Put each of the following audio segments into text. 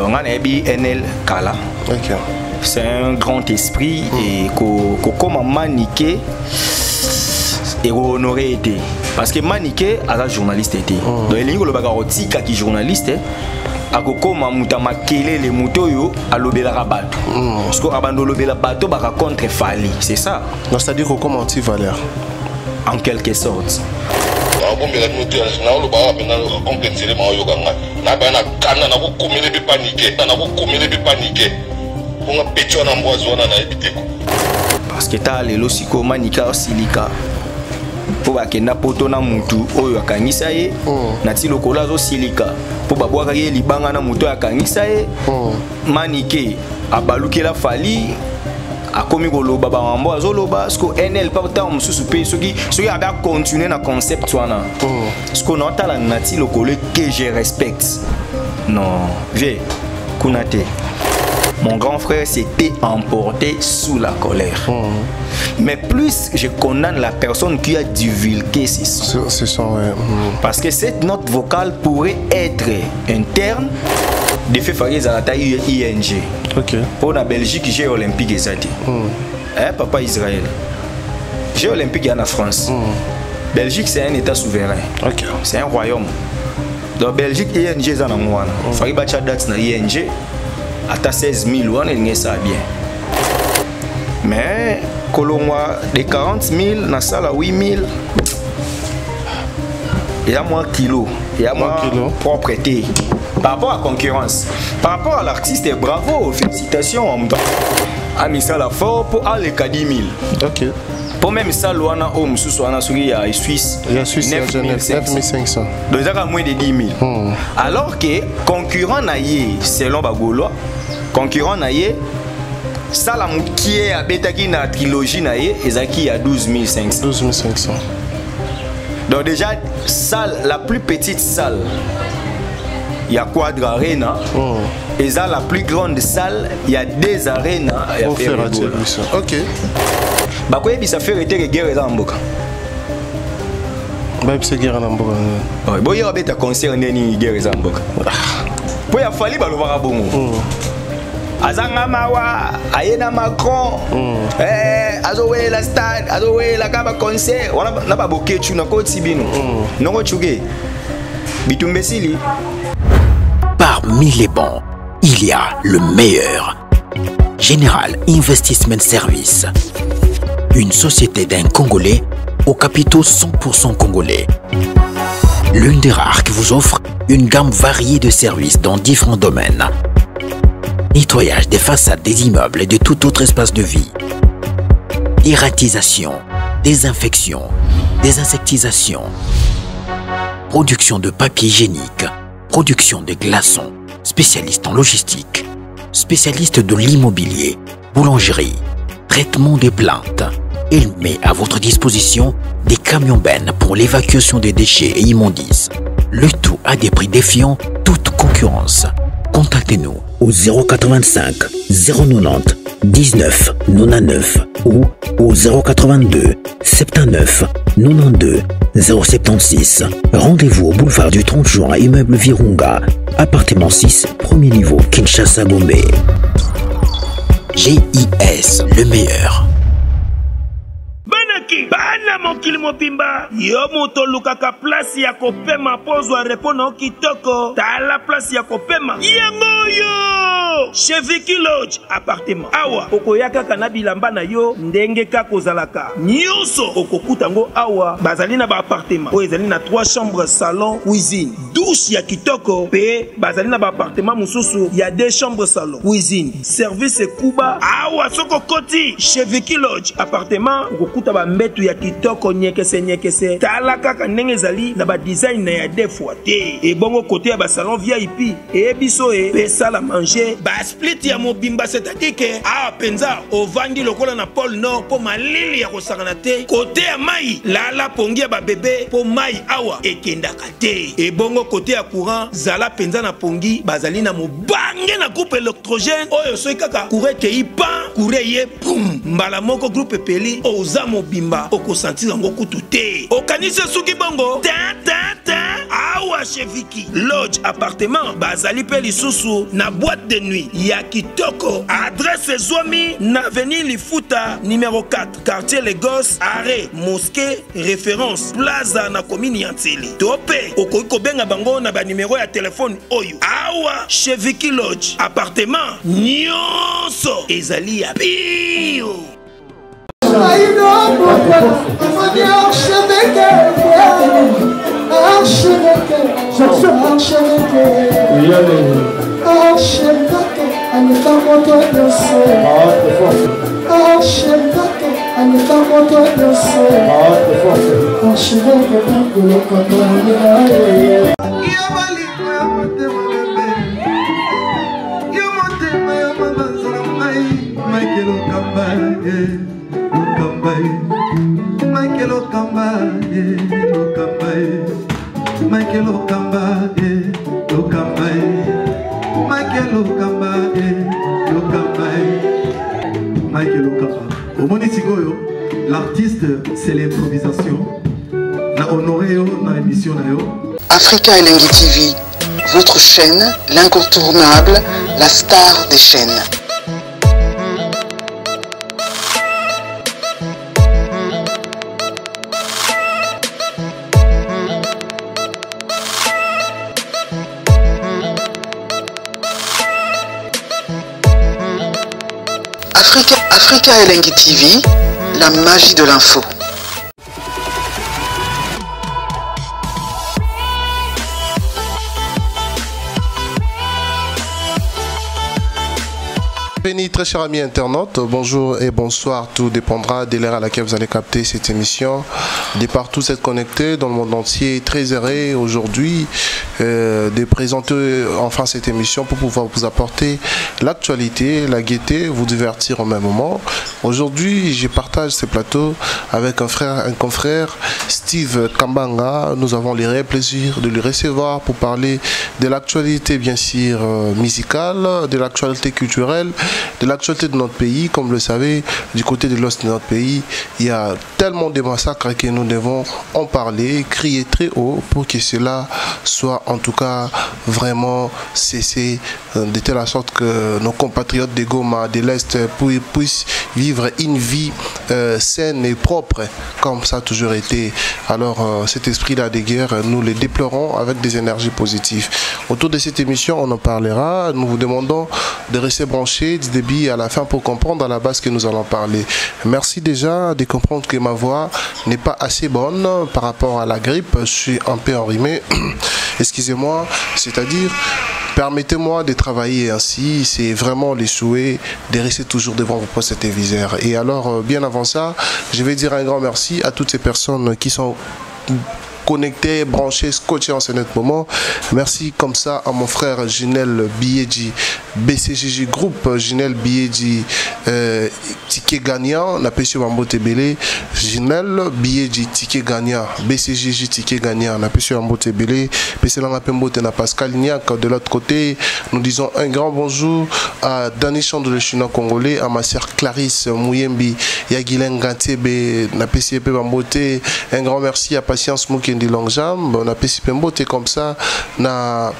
On a NL Kala. Ok. C'est un grand esprit et comment maniquer et honorer été. Parce que maniquer à la journaliste était. Donc il y a le bagaroti qui journaliste. Akoko mamuta makele les motos yo alobela rabato. Parce que abando lobela bato baka contre Fali, c'est ça. Donc c'est-à-dire qu'on comment tu valeur en quelque sorte. Parce que t'as les losiko manika silika. Pour bakenda poto na mutu oyo akangisa ye na ti lokola zo silika po babwaka ye libanga na mutu akangisa ye manike abalukela Fali akomi koloba bambo azoloba sko NL pa ta mususu pe soki aba continuer na concept wana sko na tala na ti lokole que je respecte non vieux kunate. Mon grand frère s'était emporté sous la colère. Mais plus je condamne la personne qui a divulgué ces sons. Parce que cette note vocale pourrait être interne de fait faire à la taille ING. Pour la Belgique, j'ai olympique exact. Papa Israël. J'ai olympique en France. Belgique, c'est un état souverain. C'est un royaume. Donc Belgique, ING, c'est un moine. Il faut que date na ING. À 16 000, on est ça bien. Mais, Colombois, de 40 000, dans ça, 8 000, il y a moins de kilos. Il y a moins de propreté. Par rapport à la concurrence, par rapport à l'artiste, bravo, félicitations. A mis ça la fort pour aller à 10 000. Ok. Pour même ça, l'ouana homme sous soana souris à Suisse. Il y a Suisse 9500. Donc il y a moins de 10 000. Alors que concurrent naïe, selon Bagolo, concurrent naïe, ça la moukié à Betaki na trilogie naïe, ezaki à 12 500. 12 500. Donc déjà, salle, la plus petite salle, il y a Quadra Arena. Et ça, la plus grande salle, il y a des arénas. Ok. Bah quoi ça fait arrêter guerre dans Mboka. Bah c'est guerre dans Mboka. Ouais, bon il y a des concerts ni guerre dans Mboka. Pour y a fallu ba lo bongo. Azanga mawa, ayena Macron. Azowe la stade, azowe la kaba concert. On n'a pas boké tu na ko tibino. Non ko chuge. Bitumbesili. Parmi les bons, il y a le meilleur. Général Investment Service. Une société d'un Congolais aux capitaux 100% congolais. L'une des rares qui vous offre une gamme variée de services dans différents domaines. Nettoyage des façades des immeubles et de tout autre espace de vie. Dératisation, désinfection, désinsectisation. Production de papier hygiénique, production de glaçons, spécialiste en logistique, spécialiste de l'immobilier, boulangerie, traitement des plaintes. Il met à votre disposition des camions-bennes pour l'évacuation des déchets et immondices. Le tout à des prix défiant toute concurrence. Contactez-nous au 085 090 19 99 ou au 082 79 92 076. Rendez-vous au boulevard du 30 juin, immeuble Virunga, appartement 6, premier niveau, Kinshasa, Gombe. GIS, le meilleur. Bana mokili mobimba yo moto lukaka place ya kopema pozwa repono kitoko tala place ya kopema yango yo chez Vicky Lodge appartement awa okoyaka kana bilamba na yo ndenge ka kozalaka nyonso okokutango awa bazali na ba appartement o ezali na 3 chambres salon cuisine douche ya kitoko pe bazali na ba appartement mususu ya 2 chambres salon cuisine service kuba awa soko koti chez Vicky Lodge appartement okokuta ba mbetu ya kitoko nyekese tala kaka ndenge ezali na ba design na ya defwa te e bongo côté ya ba salon VIP e biso e pe sala manger ba split ya mobimba c'est-à-dire que a penza ovandi lokola na pôle nord po malili ya kosakana te côté ya mai la pongi ya ba bébé po mai awa ekendaka te e bongo côté ya courant zala penza na pongi bazali na mobange na groupe électrogène oyo soki kaka courant ke ipan courant ye boum mbala moko groupe peli oza mobimba oko sentir ngo kutu te okanise suki bongo ta awa chez Vicky Lodge appartement bazali pe lisusu na boîte de nuit ya kitoko. Adresse Zomi na avenue Lifuta numéro 4 quartier Lagos arrêt mosquée référence plaza na commune Yantili. Topé okoki benga bango na ba numéro ya téléphone oyo. Awa chez Vicky Lodge appartement nyonso ezali ya bio. L'artiste, c'est l'improvisation. Na honoré na émission na yo. Africa Elengi TV, votre chaîne, l'incontournable, la star des chaînes. Africa Elengi TV, la magie de l'info. Très chers amis internautes, bonjour et bonsoir, tout dépendra de l'heure à laquelle vous allez capter cette émission. De partout êtes connectés dans le monde entier, très heureux aujourd'hui de présenter enfin cette émission pour pouvoir vous apporter l'actualité, la gaieté, vous divertir au même moment. Aujourd'hui, je partage ce plateau avec un confrère, Steve Kambanga. Nous avons le réel plaisir de le recevoir pour parler de l'actualité bien sûr musicale, de l'actualité culturelle, de l'actualité de notre pays. Comme vous le savez, du côté de l'Ouest de notre pays, il y a tellement de massacres que nous devons en parler, crier très haut pour que cela soit en tout cas vraiment cessé, de telle sorte que nos compatriotes de Goma, de l'Est puissent vivre une vie saine et propre comme ça a toujours été. Alors cet esprit-là de guerre, nous le déplorons avec des énergies positives. Autour de cette émission, on en parlera. Nous vous demandons de rester branchés du début à la fin pour comprendre à la base que nous allons parler. Merci déjà de comprendre que ma voix n'est pas assez bonne par rapport à la grippe. Je suis un peu enrhumé. Excusez-moi, c'est-à-dire permettez-moi de travailler ainsi, c'est vraiment les souhaits de rester toujours devant vos postes téléviseurs. Et alors, bien avant ça, je vais dire un grand merci à toutes ces personnes qui sont connectés, branchés, scotchés en ce moment. Merci comme ça à mon frère Ginel Biedji, BCGG Group, Ginel Biedji, ticket gagnant, la PSU Mambo Tebele, Ginel Biedji, ticket gagnant, BCGG, ticket gagnant, la PSU Mambo Tebele, PC Langapembo Tena Pascal Niak. De l'autre côté, nous disons un grand bonjour à Dani Chandre le Chinois congolais, à ma sœur Clarisse Mouyembi, Yagilen Gantebe, la PCP Mambo Te, un grand merci à Patience Mouké de Longjam, on a pesipembote comme ça na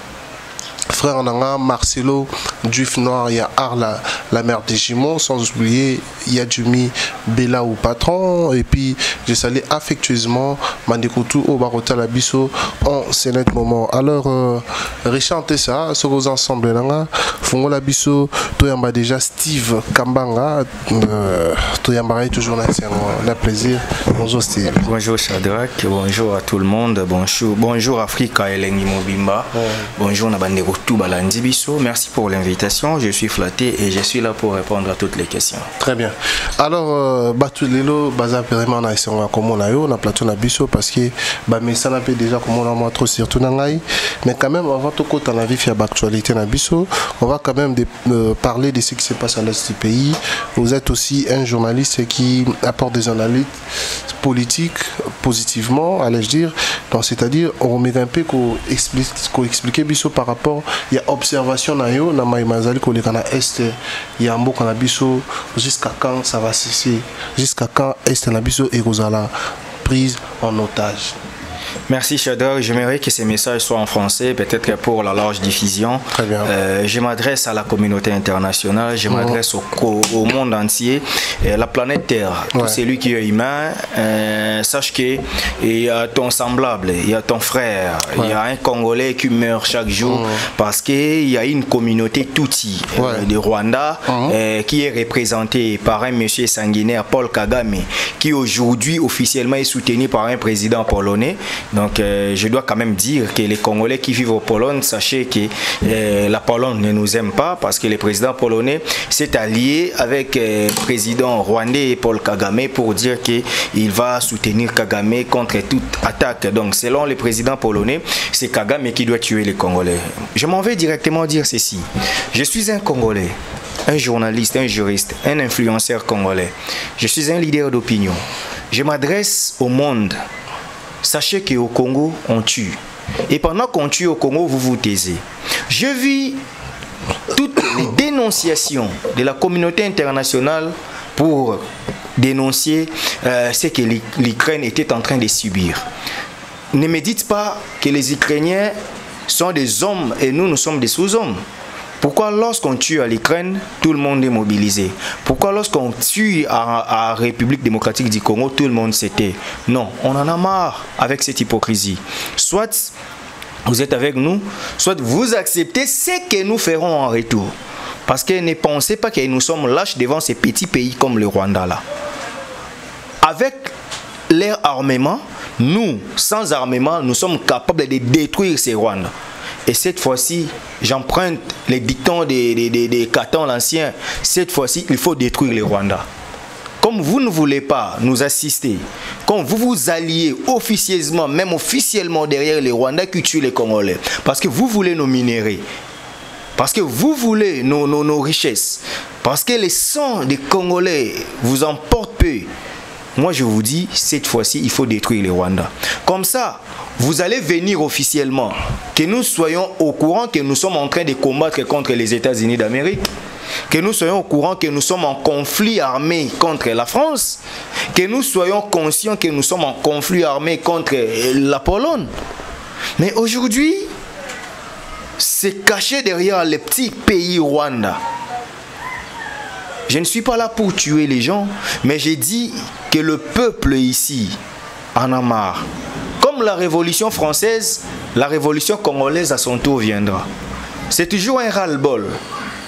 frère Nanga Marcelo Juif Noir, il y a Arla la mère des Jimons, sans oublier Yadjumi Bella ou patron. Et puis je salue affectueusement Mandekutu au Barota Labiso en ce net moment. Alors rechanter ça ce gros ensemble Nanga Fongo Labiso Toyamba déjà Steve Kambanga Toyamba toujours là, c'est un plaisir. Bonjour Steve. Bonjour Shadrach, bonjour à tout le monde, bonjour Africa Elengi Mobimba, bonjour Nabande tout balandi biso. Merci pour l'invitation, je suis flatté et je suis là pour répondre à toutes les questions. Très bien. Alors batulelo baza vraiment na isonga comme on a eu na plateau na biso parce que ba mais ça n'a pas déjà comme on a moi trop surtout na ngai, mais quand même avant tout côté na vie fiable actualité na biso, on va quand même parler de ce qui se passe à l'est du pays. Vous êtes aussi un journaliste qui apporte des analyses politiques positivement, allais-je dire. Donc c'est-à-dire on met un peu qu'on explique biso par rapport il y a observation na yo na maimazali ko le kana est il y a mboka na biso jusqu'à quand ça va cesser, jusqu'à quand est na biso et rozala prise en otage. Merci Shadow. J'aimerais que ces messages soient en français, peut-être pour la large diffusion. Très bien. Je m'adresse à la communauté internationale, je m'adresse au monde entier, la planète Terre. Tout celui qui est humain, sache qu'il y a ton semblable, il y a ton frère, il y a un Congolais qui meurt chaque jour parce qu'il y a une communauté Tutsi de Rwanda qui est représentée par un monsieur sanguinaire, Paul Kagame, qui aujourd'hui officiellement est soutenu par un président polonais. Donc je dois quand même dire que les Congolais qui vivent en Pologne, sachez que la Pologne ne nous aime pas parce que le président polonais s'est allié avec le président rwandais Paul Kagame pour dire qu'il va soutenir Kagame contre toute attaque. Donc selon le président polonais, c'est Kagame qui doit tuer les Congolais. Je m'en vais directement dire ceci. Je suis un Congolais, un journaliste, un juriste, un influenceur congolais. Je suis un leader d'opinion. Je m'adresse au monde. Sachez qu'au Congo, on tue. Et pendant qu'on tue au Congo, vous vous taisez. Je vis toutes les dénonciations de la communauté internationale pour dénoncer ce que l'Ukraine était en train de subir. Ne me dites pas que les Ukrainiens sont des hommes et nous sommes des sous-hommes. Pourquoi lorsqu'on tue à l'Ukraine, tout le monde est mobilisé? Pourquoi lorsqu'on tue à République démocratique du Congo, tout le monde s'était? Non, on en a marre avec cette hypocrisie. Soit vous êtes avec nous, soit vous acceptez ce que nous ferons en retour. Parce que ne pensez pas que nous sommes lâches devant ces petits pays comme le Rwanda là. Avec leur armement, nous, sans armement, nous sommes capables de détruire ces Rwandais. Et cette fois-ci, j'emprunte les dictons des Catan l'ancien. Cette fois-ci, il faut détruire les Rwandais. Comme vous ne voulez pas nous assister, quand vous vous alliez officieusement, même officiellement derrière les Rwandais qui tuent les Congolais, parce que vous voulez nos minéraux, parce que vous voulez nos richesses, parce que les sangs des Congolais vous emportent peu. Moi, je vous dis, cette fois-ci, il faut détruire les Rwandais. Comme ça, vous allez venir officiellement, que nous soyons au courant que nous sommes en train de combattre contre les États-Unis d'Amérique, que nous soyons au courant que nous sommes en conflit armé contre la France, que nous soyons conscients que nous sommes en conflit armé contre la Pologne. Mais aujourd'hui, c'est caché derrière les petits pays Rwanda. Je ne suis pas là pour tuer les gens, mais j'ai dit que le peuple ici en a marre. Comme la Révolution française, la Révolution congolaise à son tour viendra. C'est toujours un ras-le-bol.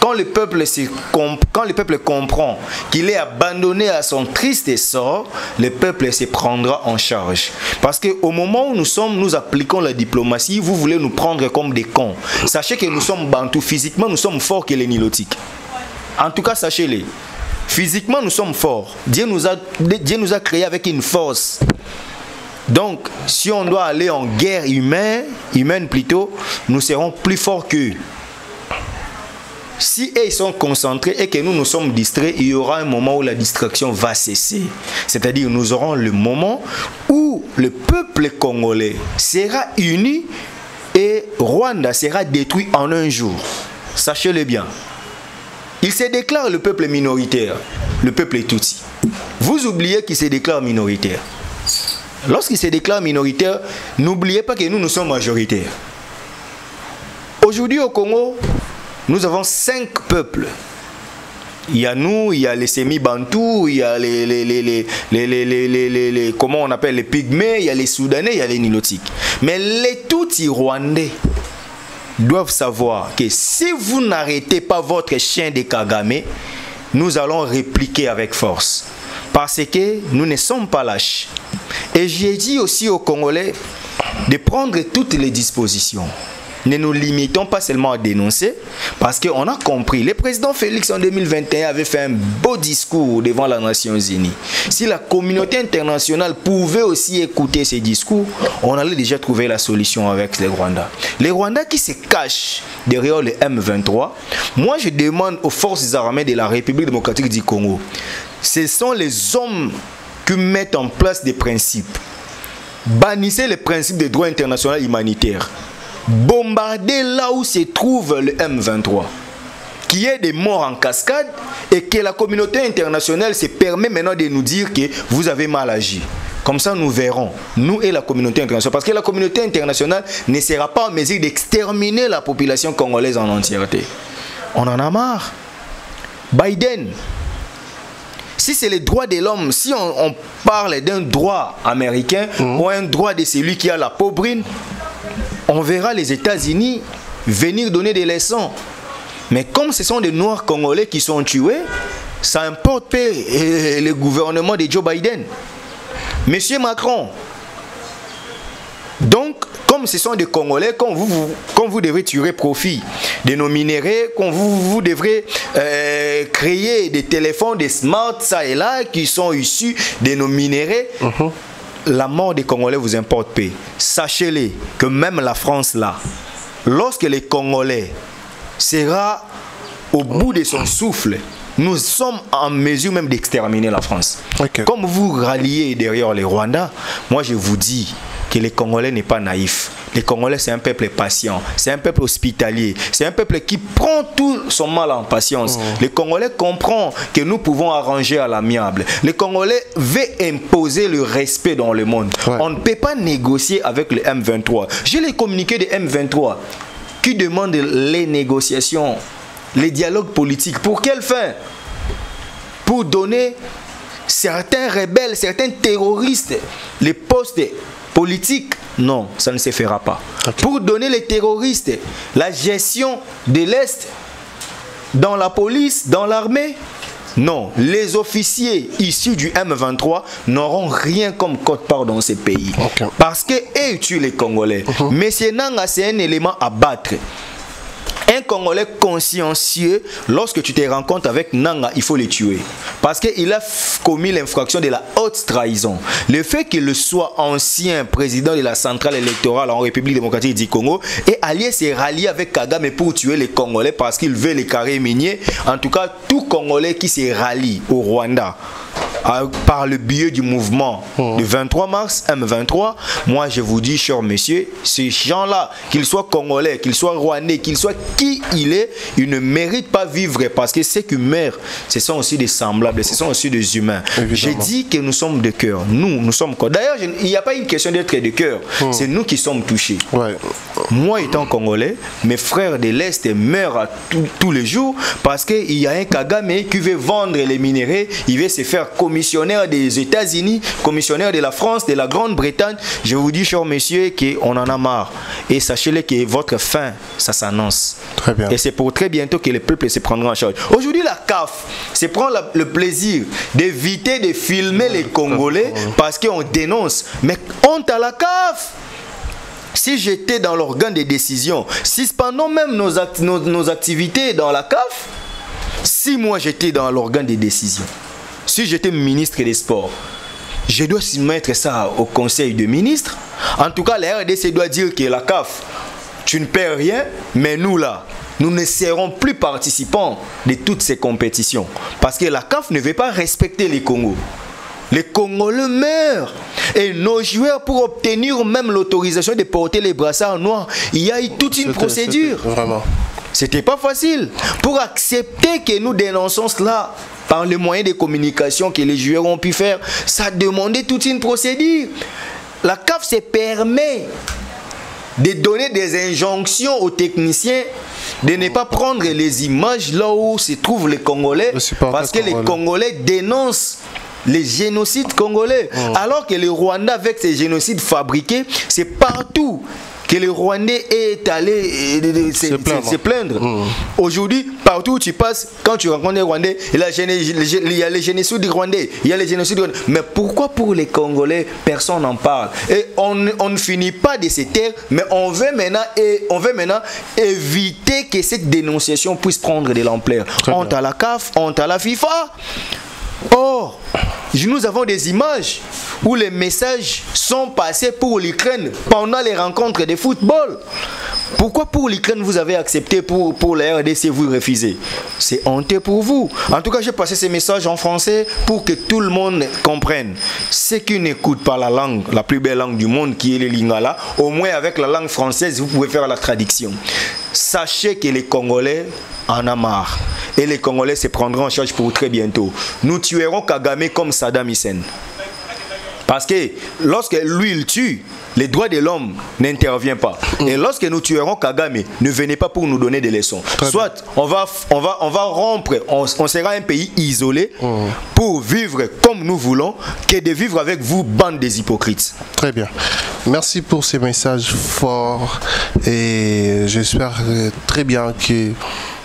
Quand le peuple comprend qu'il est abandonné à son triste sort, le peuple se prendra en charge. Parce qu'au moment où nous appliquons la diplomatie, vous voulez nous prendre comme des cons. Sachez que nous sommes bantous. Physiquement, nous sommes forts que les nilotiques. En tout cas, sachez-le. Physiquement, nous sommes forts. Dieu nous a créés avec une force. Donc, si on doit aller en guerre humaine plutôt, nous serons plus forts qu'eux. Si ils sont concentrés et que nous sommes distraits, il y aura un moment où la distraction va cesser. C'est-à-dire, nous aurons le moment où le peuple congolais sera uni et Rwanda sera détruit en un jour. Sachez-le bien. Il se déclare le peuple minoritaire, le peuple Tutsi. Vous oubliez qu'il se déclare minoritaire. Lorsqu'il se déclare minoritaire, n'oubliez pas que nous sommes majoritaires. Aujourd'hui au Congo, nous avons 5 peuples. Il y a nous, il y a les semi-bantous, il y a comment on appelle les pygmées, il y a les soudanais, il y a les nilotiques. Mais les Tutsis rwandais doivent savoir que si vous n'arrêtez pas votre chien de Kagame, nous allons répliquer avec force. Parce que nous ne sommes pas lâches. Et j'ai dit aussi aux Congolais de prendre toutes les dispositions. Ne nous limitons pas seulement à dénoncer, parce qu'on a compris. Le président Félix en 2021 avait fait un beau discours devant les Nations Unies. Si la communauté internationale pouvait aussi écouter ces discours, on allait déjà trouver la solution avec les Rwandais. Les Rwandais qui se cachent derrière le M23, moi je demande aux forces armées de la République démocratique du Congo, ce sont les hommes qui mettent en place des principes. Bannissez les principes des droits internationaux humanitaires. Bombarder là où se trouve le M23, qu'il y ait des morts en cascade et que la communauté internationale se permet maintenant de nous dire que vous avez mal agi. Comme ça, nous verrons, nous et la communauté internationale. Parce que la communauté internationale ne sera pas en mesure d'exterminer la population congolaise en entièreté. On en a marre. Biden, si c'est les droits de l'homme, si on parle d'un droit américain ou un droit de celui qui a la peau brune, on verra les États-Unis venir donner des leçons. Mais comme ce sont des Noirs congolais qui sont tués, ça importe peu le gouvernement de Joe Biden. Monsieur Macron, donc, comme ce sont des Congolais, quand vous devrez tirer profit de nos minéraux, quand vous devrez créer des téléphones, des smarts, ça et là, qui sont issus de nos minéraux, la mort des Congolais vous importe peu. Sachez-le que même la France là, lorsque les Congolais sera au bout de son souffle, nous sommes en mesure même d'exterminer la France. Comme vous ralliez derrière les Rwandais, moi je vous dis que les Congolais n'est pas naïfs. Les Congolais, c'est un peuple patient, c'est un peuple hospitalier, c'est un peuple qui prend tout son mal en patience. Les Congolais comprennent que nous pouvons arranger à l'amiable. Les Congolais veulent imposer le respect dans le monde. On ne peut pas négocier avec le M23. J'ai les communiqués de M23 qui demandent les négociations, les dialogues politiques. Pour quelle fin? Pour donner certains rebelles, certains terroristes les postes politiques? Non, ça ne se fera pas. Pour donner les terroristes la gestion de l'Est dans la police, dans l'armée? Non, les officiers issus du M23 n'auront rien comme quote-part dans ces pays. Parce qu'ils tuent les Congolais. Mais c'est Nanga, c'est un élément à battre. Un Congolais consciencieux, lorsque tu te rencontres avec Nanga, il faut le tuer. Parce qu'il a commis l'infraction de la haute trahison. Le fait qu'il soit ancien président de la centrale électorale en République démocratique du Congo et allié s'est rallié avec Kagame pour tuer les Congolais parce qu'il veut les carrés miniers. En tout cas, tout Congolais qui se rallie au Rwanda par le biais du mouvement du 23 mars, M23, moi je vous dis, chers messieurs, ces gens-là, qu'ils soient congolais, qu'ils soient rwandais, qu'ils soient qui il est, ils ne méritent pas vivre parce que ceux qui meurent, ce sont aussi des semblables, ce sont aussi des humains. J'ai dit que nous sommes de cœur, nous sommes quoi. D'ailleurs, il n'y a pas une question d'être de cœur, c'est nous qui sommes touchés. Moi étant congolais, mes frères de l'Est meurent tous les jours parce qu'il y a un Kagame qui veut vendre les minéraux, il veut se faire commissionnaire des États-Unis, commissionnaire de la France, de la Grande-Bretagne. Je vous dis, chers messieurs, qu'on en a marre. Et sachez-le que votre fin, ça s'annonce. Très bien. Et c'est pour très bientôt que le peuple se prendra en charge. Aujourd'hui, la CAF se prend le plaisir d'éviter de filmer les Congolais parce qu'on dénonce. Mais honte à la CAF! Si j'étais dans l'organe de décision, si pendant même nos activités dans la CAF, si moi j'étais dans l'organe de décision, si j'étais ministre des Sports, je dois soumettre ça au conseil de ministres. En tout cas, la RDC doit dire que la CAF, tu ne perds rien, mais nous là, nous ne serons plus participants de toutes ces compétitions. Parce que la CAF ne veut pas respecter les Congos. Les Congolais meurent. Et nos joueurs, pour obtenir même l'autorisation de porter les brassards noirs, il y a eu toute une procédure. Vraiment. C'était pas facile. Pour accepter que nous dénonçons cela par les moyens de communication que les joueurs ont pu faire, ça demandait toute une procédure. La CAF se permet de donner des injonctions aux techniciens de ne pas prendre les images là où se trouvent les Congolais, parce que les Congolais dénoncent les génocides congolais. Alors que le Rwanda, avec ces génocides fabriqués, c'est partout que le Rwandais est allé se plaindre. Aujourd'hui, partout où tu passes, quand tu rencontres les Rwandais, il y a les génocides du Rwandais, il y a les génocides du Rwandais. Mais pourquoi pour les Congolais, personne n'en parle? Et on ne finit pas de se taire, mais on veut maintenant éviter que cette dénonciation puisse prendre de l'ampleur. Honte à la CAF, honte à la FIFA. Or, nous avons des images où les messages sont passés pour l'Ukraine pendant les rencontres de football. Pourquoi pour l'Ukraine vous avez accepté, pour la RDC vous refusez? C'est honteux pour vous. En tout cas, j'ai passé ces messages en français pour que tout le monde comprenne. Ceux qui n'écoutent pas la langue, la plus belle langue du monde qui est le lingala, au moins avec la langue française, vous pouvez faire la traduction. Sachez que les Congolais en ont marre. Et les Congolais se prendront en charge pour très bientôt. Nous tuerons Kagame comme Saddam Hussein. Parce que lorsque lui il tue, les droits de l'homme n'interviennent pas. Et lorsque nous tuerons Kagame, ne venez pas pour nous donner des leçons. Soit on va rompre, on sera un pays isolé pour vivre comme nous voulons, que de vivre avec vous, bande des hypocrites. Très bien. Merci pour ces messages forts et j'espère très bien que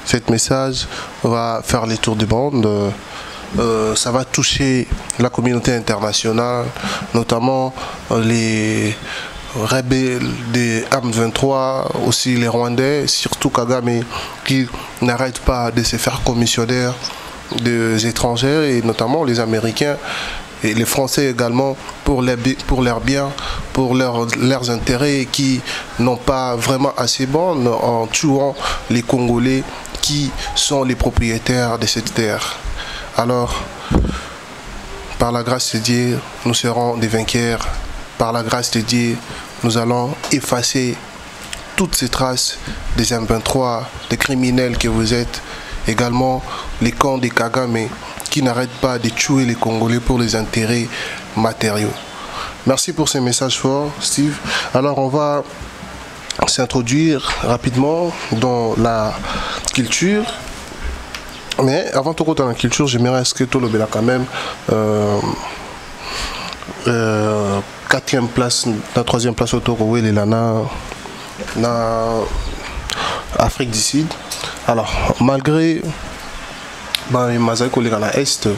cet message va faire les tours du monde. Ça va toucher la communauté internationale, notamment les rebelles des M23, aussi les Rwandais, surtout Kagame qui n'arrête pas de se faire commissionnaire des étrangers et notamment les Américains et les Français également pour leurs biens, pour leurs intérêts qui n'ont pas vraiment assez bon en tuant les Congolais qui sont les propriétaires de cette terre. Alors, par la grâce de Dieu, nous serons des vainqueurs. Par la grâce de Dieu, nous allons effacer toutes ces traces des M23, des criminels que vous êtes, également les camps des Kagame qui n'arrêtent pas de tuer les Congolais pour les intérêts matériaux. Merci pour ces messages forts, Steve. Alors, on va s'introduire rapidement dans la culture. Mais avant tout dans la culture, j'aimerais est-ce que tout le Béla quand même 4e place, la 3e place au Togo, il est là dans Afrique du Sud. Alors malgré Mazai collègue à l'Est,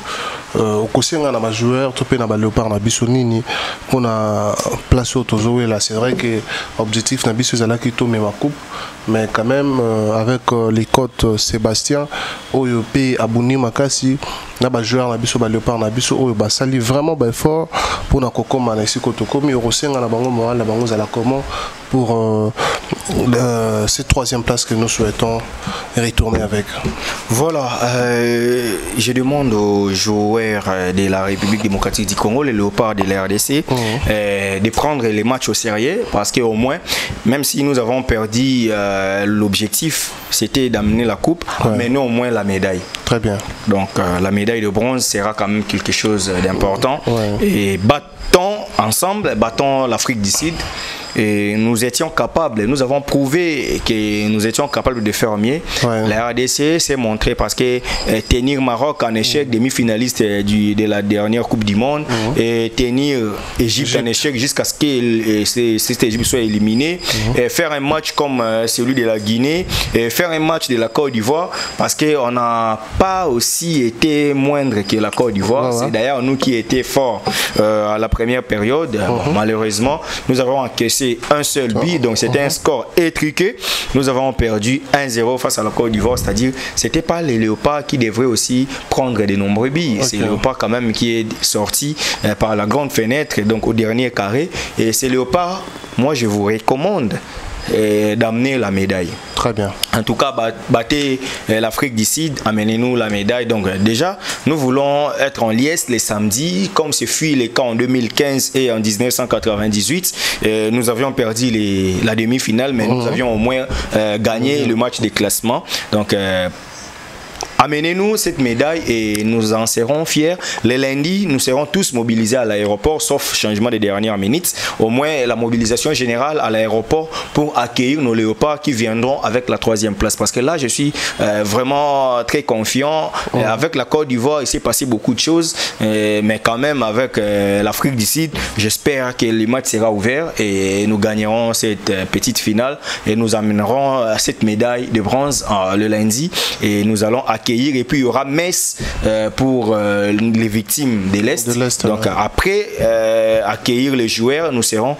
au côté on a ma joueur, tout na Léopard na Bissonini pour na place au Tozo là, c'est vrai que objectif na Bisso zala qui tombe ma coupe, mais quand même avec les côtes Sébastien Oyopé Abouni Makasi na ba joueur na Bisso Léopard na Bisso Oyo ba sali vraiment fort pour na kokoma na sikoto komi rosenga na bango moral na bango zala comment pour cette 3e place que nous souhaitons retourner avec. Voilà, je demande aux joueurs de la République démocratique du Congo, les léopards de la RDC, de prendre les matchs au sérieux parce qu'au moins, même si nous avons perdu, l'objectif c'était d'amener la coupe, mais non au moins la médaille. Très bien. Donc la médaille de bronze sera quand même quelque chose d'important. Et battons ensemble, battons l'Afrique du Sud. Et nous étions capables, nous avons prouvé que nous étions capables de faire mieux. La RDC s'est montré parce que tenir Maroc en échec, demi-finaliste de la dernière Coupe du Monde, et tenir Égypte en échec jusqu'à ce que cette Égypte soit éliminée, et faire un match comme celui de la Guinée, et faire un match de la Côte d'Ivoire, parce qu'on n'a pas aussi été moindre que la Côte d'Ivoire. C'est d'ailleurs nous qui étions forts à la première période. Malheureusement, nous avons encaissé un seul but, donc c'était un score étriqué. Nous avons perdu 1-0 face à la Côte d'Ivoire, c'est-à-dire c'était pas les léopards qui devraient aussi prendre de nombreux buts. C'est le léopard quand même qui est sorti par la grande fenêtre, donc au dernier carré. Et ces léopards, moi je vous recommande d'amener la médaille. Très bien. En tout cas, battez l'Afrique du Sud, amenez-nous la médaille. Donc déjà, nous voulons être en liesse les samedis, comme ce fut le cas en 2015 et en 1998. Nous avions perdu la demi-finale, mais nous avions au moins gagné le match de classement. Donc amenez-nous cette médaille et nous en serons fiers. Le lundi, nous serons tous mobilisés à l'aéroport, sauf changement des dernières minutes. Au moins, la mobilisation générale à l'aéroport pour accueillir nos léopards qui viendront avec la 3e place. Parce que là, je suis vraiment très confiant. Avec la Côte d'Ivoire, il s'est passé beaucoup de choses. Mais quand même, avec l'Afrique du Sud, j'espère que le match sera ouvert et nous gagnerons cette petite finale. Et nous amènerons cette médaille de bronze le lundi. Et nous allons accueillir. Et puis il y aura messe pour les victimes de l'Est. Donc après accueillir les joueurs, nous serons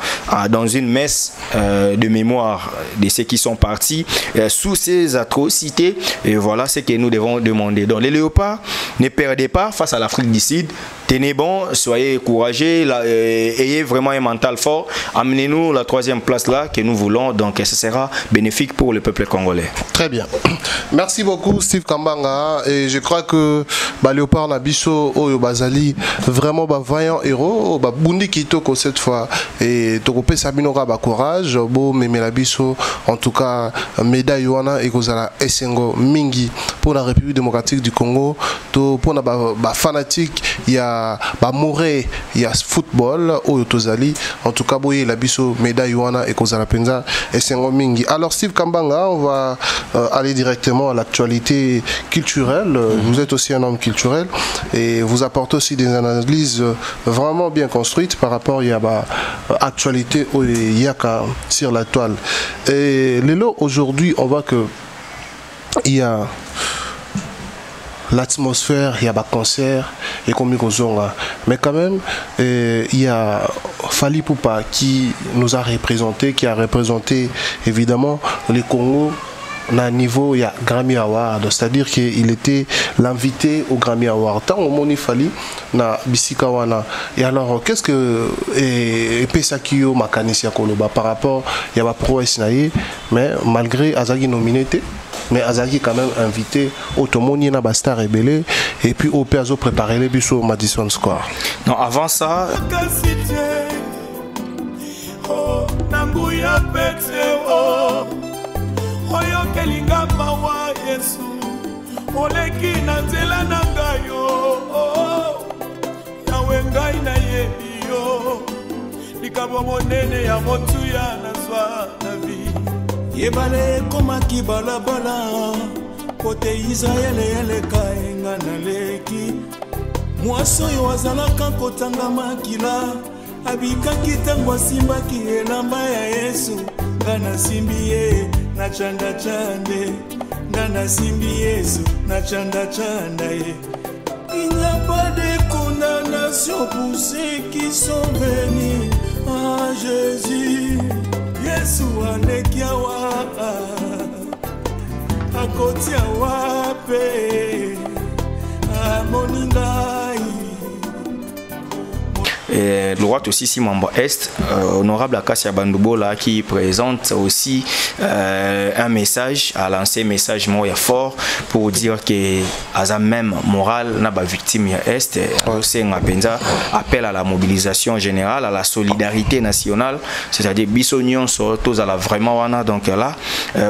dans une messe de mémoire de ceux qui sont partis sous ces atrocités. Et voilà ce que nous devons demander. Donc les léopards, ne perdez pas face à l'Afrique du Sud. Tenez bon, soyez courageux, ayez vraiment un mental fort. Amenez-nous la 3e place là que nous voulons. Donc ce sera bénéfique pour le peuple congolais. Très bien. Merci beaucoup Steve Kambanga. Et je crois que Léopard Nabiso Oyo Bazali vraiment vaillant héros, Bundi Kitoko cette fois et Tokope Sabinora courage, Bo Memelabiso en tout cas médaille wana et Kozala Essengo Mingi pour la République démocratique du Congo, pour la fanatique il y a ba moré il y a football au tozali en tout cas boye la biso médaille wana et kozala penza et mingi. Alors Steve Kambanga, on va aller directement à l'actualité culturelle. Vous êtes aussi un homme culturel et vous apportez aussi des analyses vraiment bien construites par rapport à l'actualité sur la toile. Et Lélo, aujourd'hui, on voit que il y a l'atmosphère, il y a des concerts, et comme mais quand même, il y a Fally Ipupa qui nous a représenté, qui a représenté évidemment les Congo à niveau il y a Grammy Award, c'est-à-dire qu'il était l'invité au Grammy Award. Tant au Moni Fally na Bisikawana. Et alors qu'est-ce que Pesakio Makanisia Koloba par rapport il y a prouesse naïe, mais malgré Azagi nominé, mais Azagi quand même invité au Tomoni na Basta Rebelle et puis au Peazo préparé les bus au Madison Square. Non, avant ça. Oyo kelinga mawa Yesu oleki na nzela na ngayo yawe ngai na yebi yo likabo monene ya motuya na zwa na vi yebale komaki balabala kote Israele eleka enga na leki mwaso yo azalaka kotanga makila abikaki tango asimbaki elamba ya Yesu ngana simbiye na chanda chande ngana simbi Yesu na chanda chanda ye. Il n'y a pas de condamnation pour ceux qui sont venus à Jésus. Yesu alekiawa akotia wape amoningai. Et le roi aussi Simamba Est, honorable Akasia Bandoubola qui présente aussi un message, a lancé un message moya fort pour dire que à même morale n'a pas victime ya Est, c'est un appel à la mobilisation générale, à la solidarité nationale, c'est-à-dire bisognon surtout à la vraiment wana donc là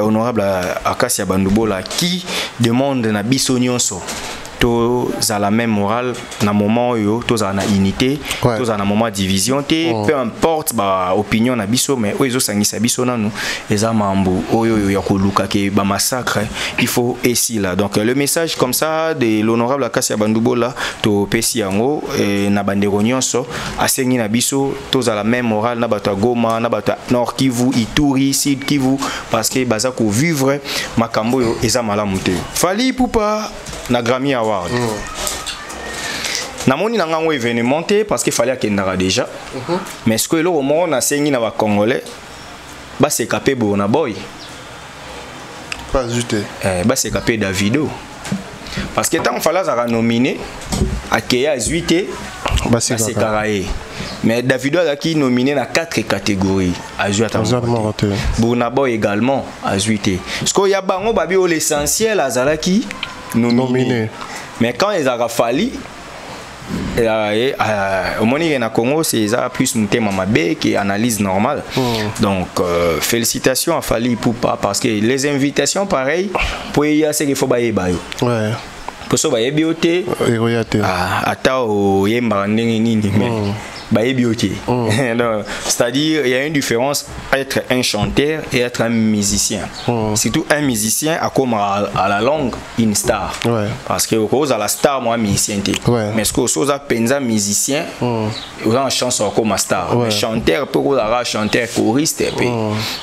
honorable Akasia Bandoubola qui demande na bisognon so tous à la même morale, dans le moment où tous à la unité, tous à la moment division, peu importe bah opinion na biso, mais où ils ont sangisa biso na nous, les amambou, oyo yakoluka ke ba massacre, il faut ici là. Donc le message comme ça de l'honorable Akasia Bandoubola to pesi yango et na bandero nyonso asengi na biso, tous à la même morale na bato Goma, na bato Nord Kivu, Ituri, Sud Kivu, parce que bazako vivre makambo yo ezamala mute. Fally Ipupa na Grammy Award. Namoni na ngango événementé parce qu'il fallait qu'il n'ara déjà. Mais ce que le moment on a saigné na Congolais, bah c'est capé Burna Boy. Pas juste. Bah c'est capé Davido. Parce que tant fallait à nominer à Keya Zuité, bah c'est Karaé. Mais Davido a qui nominé dans 4 catégories. Burna Boy également à Zuité. Ce qu'il y a bango babi l'essentiel à Zalaki nominé. Mais quand ils ont fallu, au moment Congo, c'est plus un thème qui est analyse normale. Donc, félicitations à Fally Ipupa parce que les invitations, pareil, pour y aller, c'est qu'il faut bailler bayo. Pour ça, bailler bioté. Attends, il y a c'est-à-dire il y a une différence entre un chanteur et être un musicien. Surtout un musicien a comme à la longue une star. Parce que cause à la star moi musicien. Mais ce que chose à penza musicien, on a une chanson comme un star. Chanteur peut avoir chanteur choriste.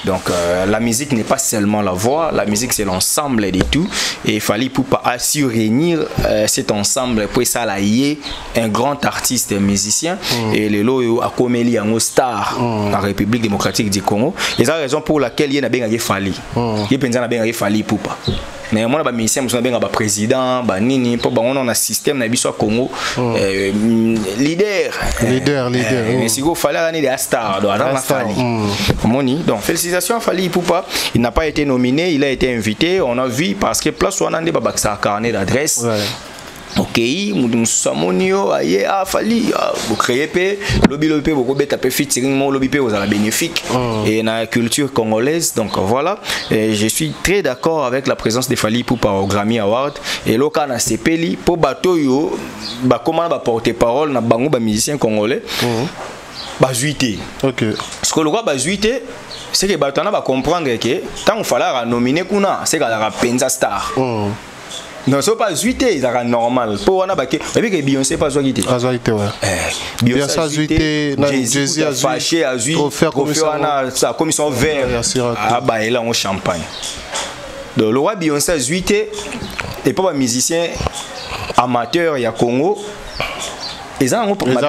Donc la musique n'est pas seulement la voix, la musique c'est l'ensemble de tout. Et il fallait pour pas réunir cet ensemble pour ça là un grand artiste musicien et le lot a comme il y a un star dans la République démocratique du Congo. Et c'est la raison pour laquelle il y a bien Fally. Il y a bien Fally Ipupa. Mais moi ba musicien moi bien ba président ba nini pour ba on a un système na biso Congo leader. Mais si vous fallait l'année des stars dans la Fally. Moni donc félicitations à Fally Ipupa. Il n'a pas été nominé, il a été invité, on a vu parce que place on a des ba carnet d'adresse. Ok, nous sommes aye a fali vous créer pe lobby beaucoup beta pe featuring mon lobby pe aux ala bénéfique et na culture congolaise. Donc voilà, et je suis très d'accord avec la présence de Fally Ipupa au Grammy Award et loka na sepeli pour bato yo ba comment ba porter parole na bango ba musicien congolais ba juité. OK. Ce que le roi ba juité c'est que bato na ba comprendre que tant il fallait nominer kuna c'est la penza star. Non, c'est pas zuité, c'est normal. Pour on a baqué, et puis Beyoncé pas zuité. Ah zuité ouais. Beyoncé a zuité, Jay-Z a fâché, a zuité. Faire sa commission vert. Ah bah et là on champagne. Donc le roi Beyoncé a zuité et pas un musicien amateur il y a Congo. Et ça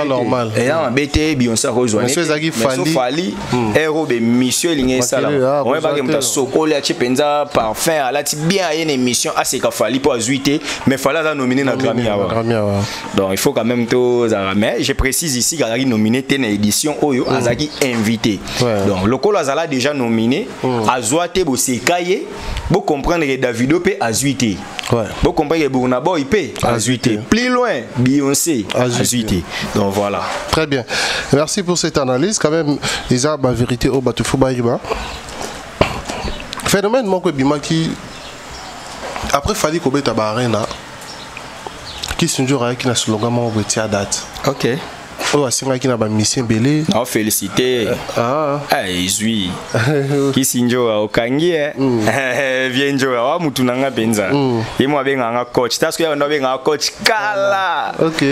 normal. Et là on bête Beyoncé a rejoint. Monsieur Zagi Fally héros de monsieur Lingé Sala. On va pas que m'ta sokolé a chipenza parfum à la bien une émission assez qu'a Fally pour azuiter mais Fally a nominé na Grammy Award. Donc il faut quand même tout mais je précise ici qu'il a nominé une édition Oyo Azaki invité. Donc le col a déjà nominé azuate bo sekaye bo comprendre que Davido peut azuiter. Bo comprendre que Burna Boy peut azuiter. Plus loin Beyoncé azuiter. Donc voilà. Très bien. Merci pour cette analyse. Quand même, les arbres à vérité au Batoufou Baïba. Phénomène, mon Bima qui. Après, Fally Kobe Tabarena. Qui sont toujours avec un slogan, mon à date. Ok. Oh, c'est qui n'a pas mission belé. Non, félicité. Izui. Qui sinjo au kangi vient jo wa mutu nanga benza. Yemo abenga coach. Parce que on abenga coach kala. OK.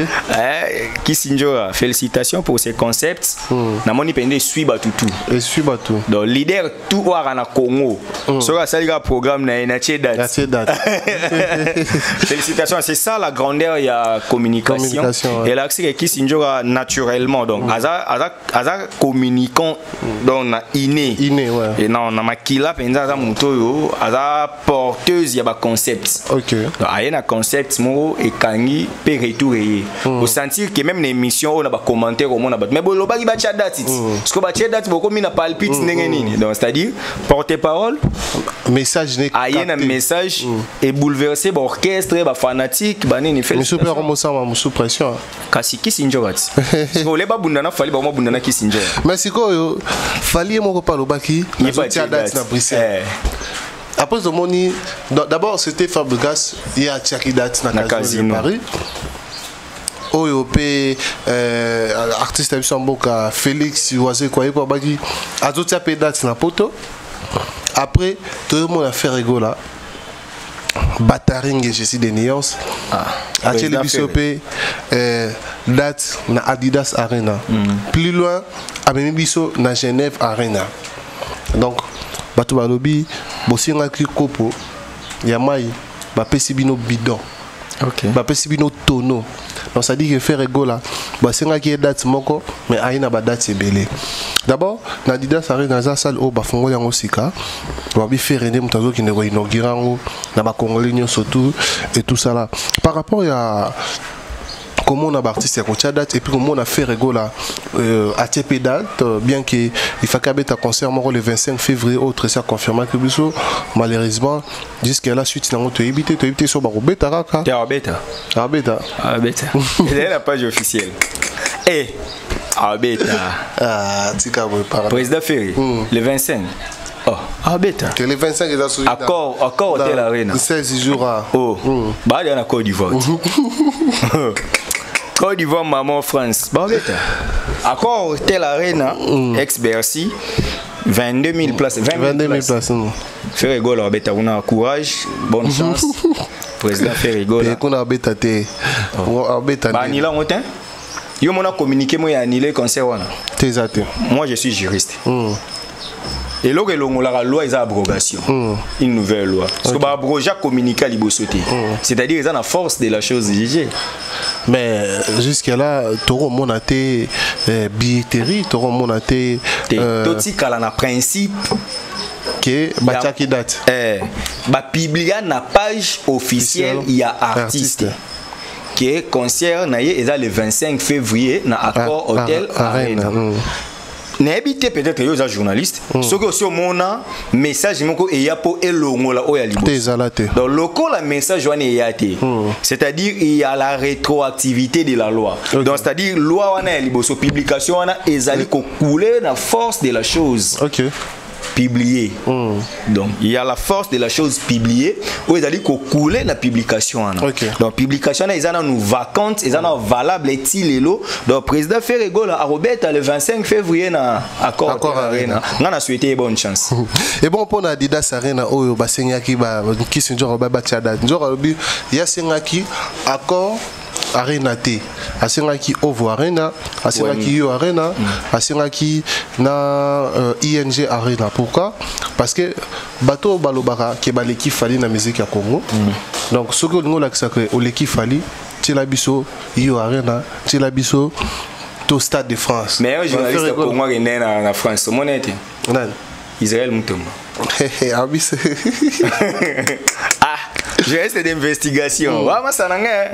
Qui sinjo félicitations pour ces concepts. Na moni pende suit batutu. Et suit batu. Donc leader tout wa na Congo. Sera ça le programme na Tchedat. Félicitations, c'est ça la grandeur il y a communication. Et là c'est qui sinjo naturellement donc aza communicant donc na inné ouais. Et non na makila penza za mutoyo aza porteuse ya ba concept. OK. Donc ayena concept mo et kangi pe retourner au sentir que même l'émission on a ba commentaire au monde mais bo lobaki ba chat date parce que ba chat date beaucoup mina palpite ndenge nini donc c'est-à-dire porter parole message né ayena message et bouleverser ba orchestre ba fanatique ba nini fait super homo sous pression kasi kisinjogati ole ba bundana Fally ba mo bundana kisinjo mais siko Fally moko pa lobaki na date na Bruxelles. Après le moni d'abord c'était Fabregas il y a Tchaki date na Casino Paris. OEOP artiste à Samboka Félix Oisé quoi pour baki azotia pe date na poto. Après tout le monde a fait rigola. Bataring et je suis des nuances. Acheli Bissopé date na Adidas Arena. Plus loin Abemi Bisso na Genève Arena. Donc bato balobi bosinga ki kopo yamai ba pesibino bidon. OK. Ba pesibino tonneau. Donc ça dit que faire rigola bosinga ki date moko mais aina ba date belé. D'abord na Adidas Arena za salle au bafongo yango sika. Ba bi faire rene mutazo ki ne ko inaugurango na ba congolais surtout et tout ça là. Par rapport à comment on a artiste à date et puis comment on a fait rigola à TP date bien qu'il faut qu'à un concert le 25 février autre ça confirmé que malheureusement jusqu'à la suite on a évité sur beta raka beta la page officielle beta président Ferry le 25 beta le 25 est assuré accord hôtel arena 16 jours bah il y a un Côte d'Ivoire Côte d'Ivoire, maman France. Bon, accord hôtel arena, ex-Bercy, 22 000 places. 22 000 places. Fais rigoler, on a courage, bonne chance. Président fait rigoler. On a bêta. Anila, on t'a yo mon a communiqué, moi, annulé concert. Moi, je suis juriste. Et là, la loi est abrogation. Une nouvelle loi. Parce que abroger communiquer à l'ibosauté. C'est-à-dire qu'ils ont la force de la chose jugée. Mais jusqu'à là, tu auras mon athée billetterie, tu auras mon athée. Toti kalana principe. Que Bachaki date. Publier na page officielle, il y a artiste. Qui concert le 25 février dans Accor Hôtel Arena. n'habite peut-être yo za journaliste ce que aussi au mona message moko e ya po elongola o ya liboso donc loko la message wana e ya te c'est-à-dire il y a la rétroactivité de la loi donc c'est-à-dire loi wana ya liboso publication wana ezali ko couler la force de la chose publié. Donc il y a la force de la chose publiée où ils allaient couler la publication. Donc publication ils en nous vacantes, ils en valable et tilelo. Donc président Ferregola à Robert le 25 février na accord arena. On a souhaité bonne chance. Et bon pour Adidas Arena oyo basengaki ba kisinjo ba tchada. Njora bi ya sengaki accord Arena T, asengaki Ovo Arena, asengaki Yo Arena, asengaki na ING Arena. Pourquoi? Parce que bateau balobara qui ba l'équipe fali na musique à Congo. Donc ce que nous l'accès au l'équipe fali, Tilabiso Yo Arena, Tilabiso au Stade de France. Mais un journaliste pour moi qui est en France, mon été. Israël Moutouma. Ah, journaliste d'investigation. Wama sananga.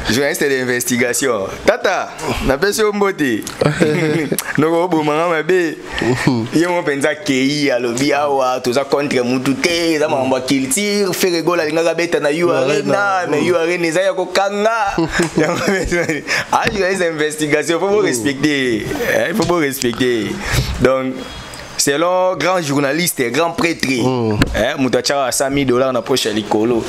Journaliste d'investigation. Tata, na pesi ombote. Noko bomanga mabe. Yemo penza kei alobi awa toza contre mutute, za mamba culture, Ferregola linga beta na Yo Arena, mais Yo Arena za yako kanga. Ah, journaliste d'investigation, faut respecter. Il faut respecter. Donc selon grand journaliste, grand prêtre, Moutacha a 100 000 $ na poche likolo.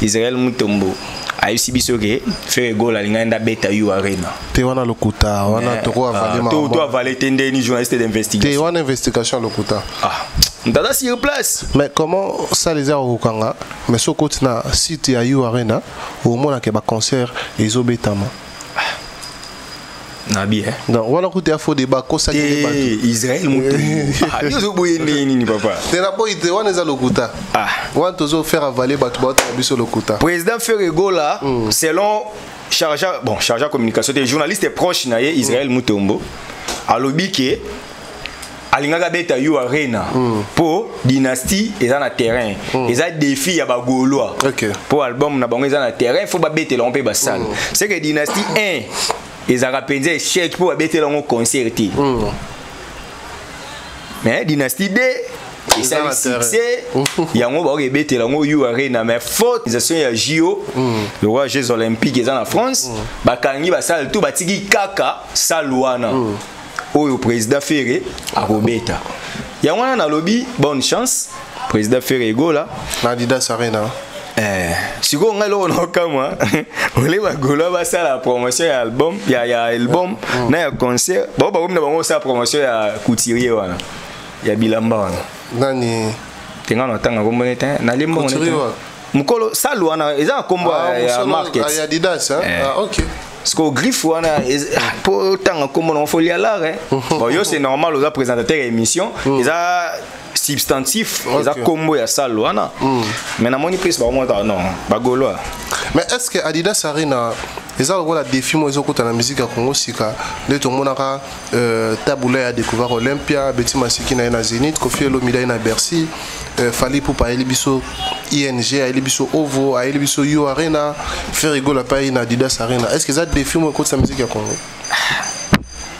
Israël Mutombo. Aïsi bisoke, Ferregola linga beta Yo Arena. Te wana lokuta, wana toko avale ma. To avale tende ni journaliste d'investigation. Te wana investigation lokuta. Ah. Ndada sur place. Mais comment ça les a au Kanga? Mais ce côté na site ya Yo Arena, au moins que ba concert ezobetama. Nabi donc voilà que tu as fait débat ça Israël Mutombo yo boyende nini papa tena po ite wana za lokuta wana tozo faire avaler batu biso lokuta président Ferregola selon chargé communication des journalistes proches na Israël Mutombo alobi ke alingaka beta Yo Arena pour dynastie eza na terrain eza défi ya bagoloa pour album na bango eza na terrain faut ba beta lompe ba salle c'est que dynastie 1 ils ont rappelé échec pour abêter dans mon concert. Mais dynastie 2, et ça le succès, il y a un mot qui abêter dans mon Yo Arena, mais faute organisation ya JO, le roi Jeux Olympiques est en France, bakangi ba salle tout batiki kaka saluana. Au président Ferré à Robeta. Il y a un lobby, bonne chance, président Ferregola, Adidas Arena. Si vous avez la promotion de l'album, il y a album, il y a un concert, il y a promotion de couturier. Il y a Bilamba. Nani tu as Mukolo Salouana, ils ont un combo à market. Il y a Adidas, ok. Parce qu'au griffe, pour tant comme on faut aller là, c'est normal aux présentateurs d'émission, ils ont substantif, ils ont combo à Salouana. Mais dans mon prix, non, bagolo. Mais est-ce que Adidas Arena, ils ont un défi, ils ont la musique à Congo Sika, de tout le monde a taboulé à découvrir Olympia, Betty Masiki na Zénith, Kofi Olomida na Bercy. Fali pour pas Elibiso ING, Elibiso Ovo, Elibiso Yo Arena, Ferregola pas na Adidas Arena. Est-ce que ça des films au côté de la musique à Congo?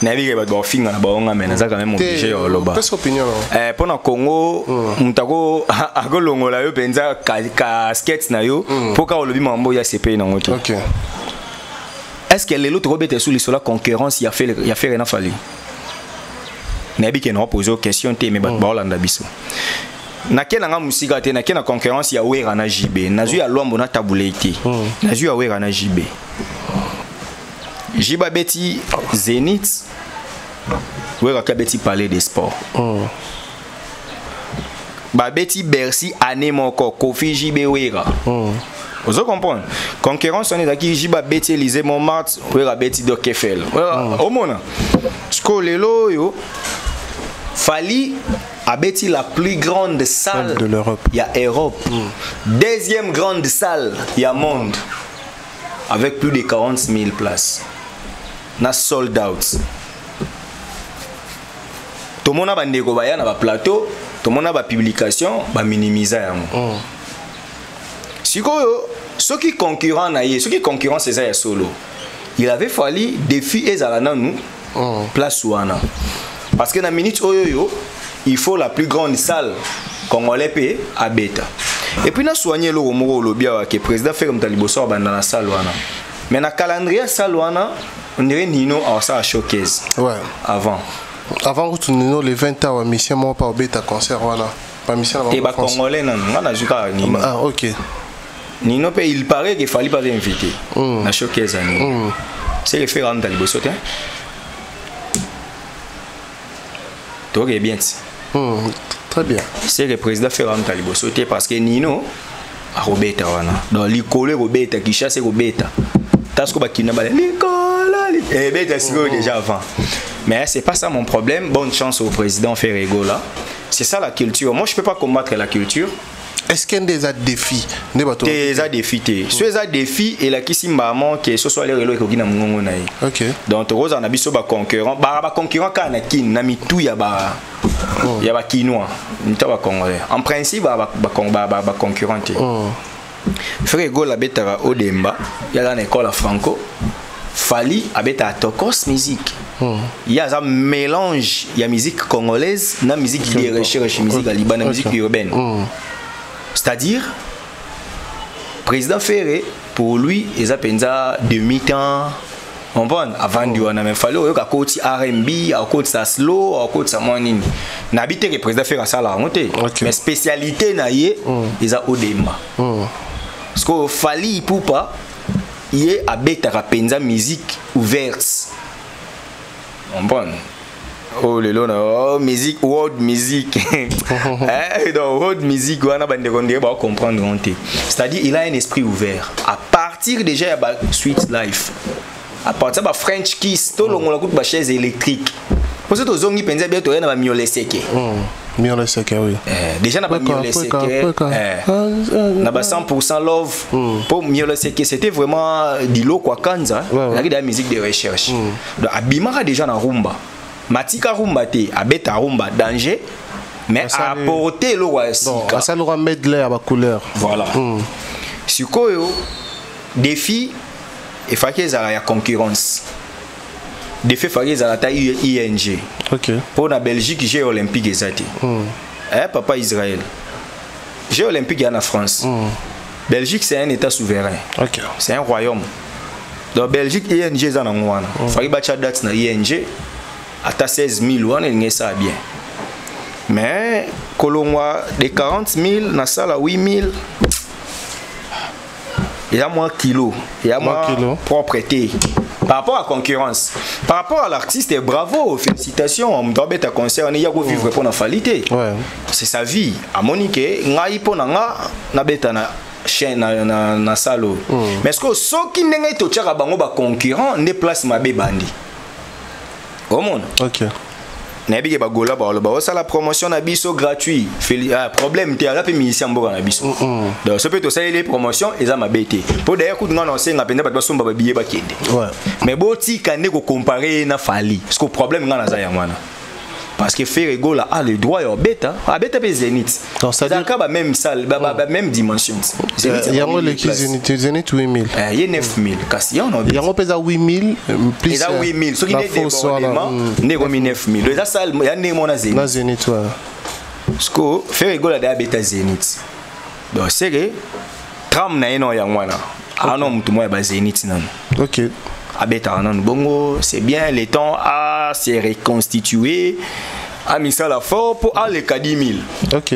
Nabi ba do finga na baonga mais naza quand même obligé loba. Qu'est-ce opinion là? Pour na Congo, mutako agolongola yo penza casquette na yo pour ka olobi mambo ya CP na ngoto. OK. Est-ce que les autres robete sous la concurrence il a fait rien Fali? Nabi qui n'a posé question té mais ba Holanda biso. Nakena nga musika te nakena concurrence ya wera na JB nazu ya lombo na tabulete nazu ya wera na JB Jiba beti Zénith wera ka beti Palais des Sports ba beti Bercy année moko Kofi JB wera vous comprenez concurrence on estaki Jiba beti Élysée Montmartre wera beti Doc Eiffel au mona skolelo yo Fali Abeti la plus grande salle de l'Europe. Il y a Europe. Deuxième grande salle, il y a monde. Avec plus de 40 000 places. Na sold out. Tout le monde a un plateau, tout le monde a une publication, ba minimiser. Si ceux qui concurrent c'est ça solo. Il avait fallu défi et nous place ouana. parce que dans minute oyo il faut la plus grande salle congolais pe à beta. Et puis na soigner le moko lobia que président fait comme taliboso banda na salle wana. Mais na calendrier salle wana on dirait Nino a ça showcase. Ouais. Avant que Nino les 20 ans mission moi pas beta concert wana. Pas mission avant. Et ba congolais non, on a juka Nino. Ah OK. Nino pe il paraît qu'il fallait pas inviter. Na showcase Nino. C'est le faire rendre taliboso tiens. Toi est bien. Très bien. C'est le président Ferran Talibo sauté parce que Nino a Robeta wana. Donc l'icole Robeta qui chasse Robeta. Tasco bakina ba Nicolas. Et Beta c'est déjà avant. Mais c'est pas ça mon problème. Bonne chance au président Ferrego là. C'est ça la culture. Moi je peux pas combattre la culture. Est-ce qu'il y a des défis? Des défis. Soit des défis et la kisimbaman que ce soit les relos qui na mungongo na. OK. Donc Rosa na biso ba concurrent kana kin na mitu ya ba kinois, nita ba congolais. En principe ba concurrent. Frère Go la beta au Demba, il y a dans l'école franco. Fali abeta Tokos musique. Il y a un mélange, il y a musique congolaise, na musique recherche musique libanais, musique urbaine. C'est-à-dire, président Ferré, pour lui, il a pensa demi-temps. On va avant du on a même fallu au côté R&B, au côté ça slow, au côté ça morning. N'habite que président Ferré ça la monter. Mais spécialité naie, ils a au Demba. Parce que fali pour pas, il est à beta pensa musique ouverte. On va. Oh le long oh musique world music donc world music on a bande de va comprendre c'est-à-dire il a un esprit ouvert à partir déjà de Sweet Life à partir de French Kiss tout le monde écoute ba chaise électrique pour ça aux ongi penza bien to na ba miole seke oui déjà na ba miole seke na ba 100% love pour miole seke c'était vraiment dilo kwa kanza la musique de recherche donc abimara déjà na rumba Matika rumba te abeta rumba danger mais apporter le roi sika ça leur medley à la couleur voilà sikoyo défi et faké za la concurrence défi faké za la ta ING OK pour la Belgique Jeux olympiques ezati papa Israël Jeux olympiques en France Belgique c'est un état souverain OK c'est un royaume donc Belgique ING za na ngwana faké ba cha date na ING à 16 000 on est ça bien mais Colombois de 40 000 na sala 8 000 il y a moins kilos il y a moins propreté par rapport à la concurrence par rapport à l'artiste bravo félicitations on doit être concert il y a go vivre pour la qualité c'est sa vie à Monique ngai pona na beta na chaîne na salo mais est-ce que ceux qui n'engagent to tchaka bango ba concurrent ne place ma bandi au monde. OK. Nabi ba gola ba ba ça la promotion na biso gratuit. Problème te ala pe musicien mboka na biso. Donc ce peut to ça les promotions et ça m'a bêté. Pour d'ailleurs coup ngana on nga penda ba somba ba billet ba kende. Ouais. Mais boti kané ko comparer na fali. Parce que problème ngana za ya mwana. Parce que Ferrego là a le droit à bêta, à bêta pe Zénith. Donc ça dire même salle, même dimension. Il y a l'équipe Zénith 8000. Il y a 9000 kasi on a. Il y a pesa 8000 plus. Il y a 8000, ce qui est débordement, né comme 9000. Les salle il y a né mon Zénith. Na Zénith ouais. Parce que Ferrego là a bêta Zénith. Donc c'est que tram na eno ya mwana. Ah non mutu moi ba Zénith non. OK. Abeta non bongo, c'est bien le temps à se reconstituer. A mis ça la fort pour aller à 10 000. OK.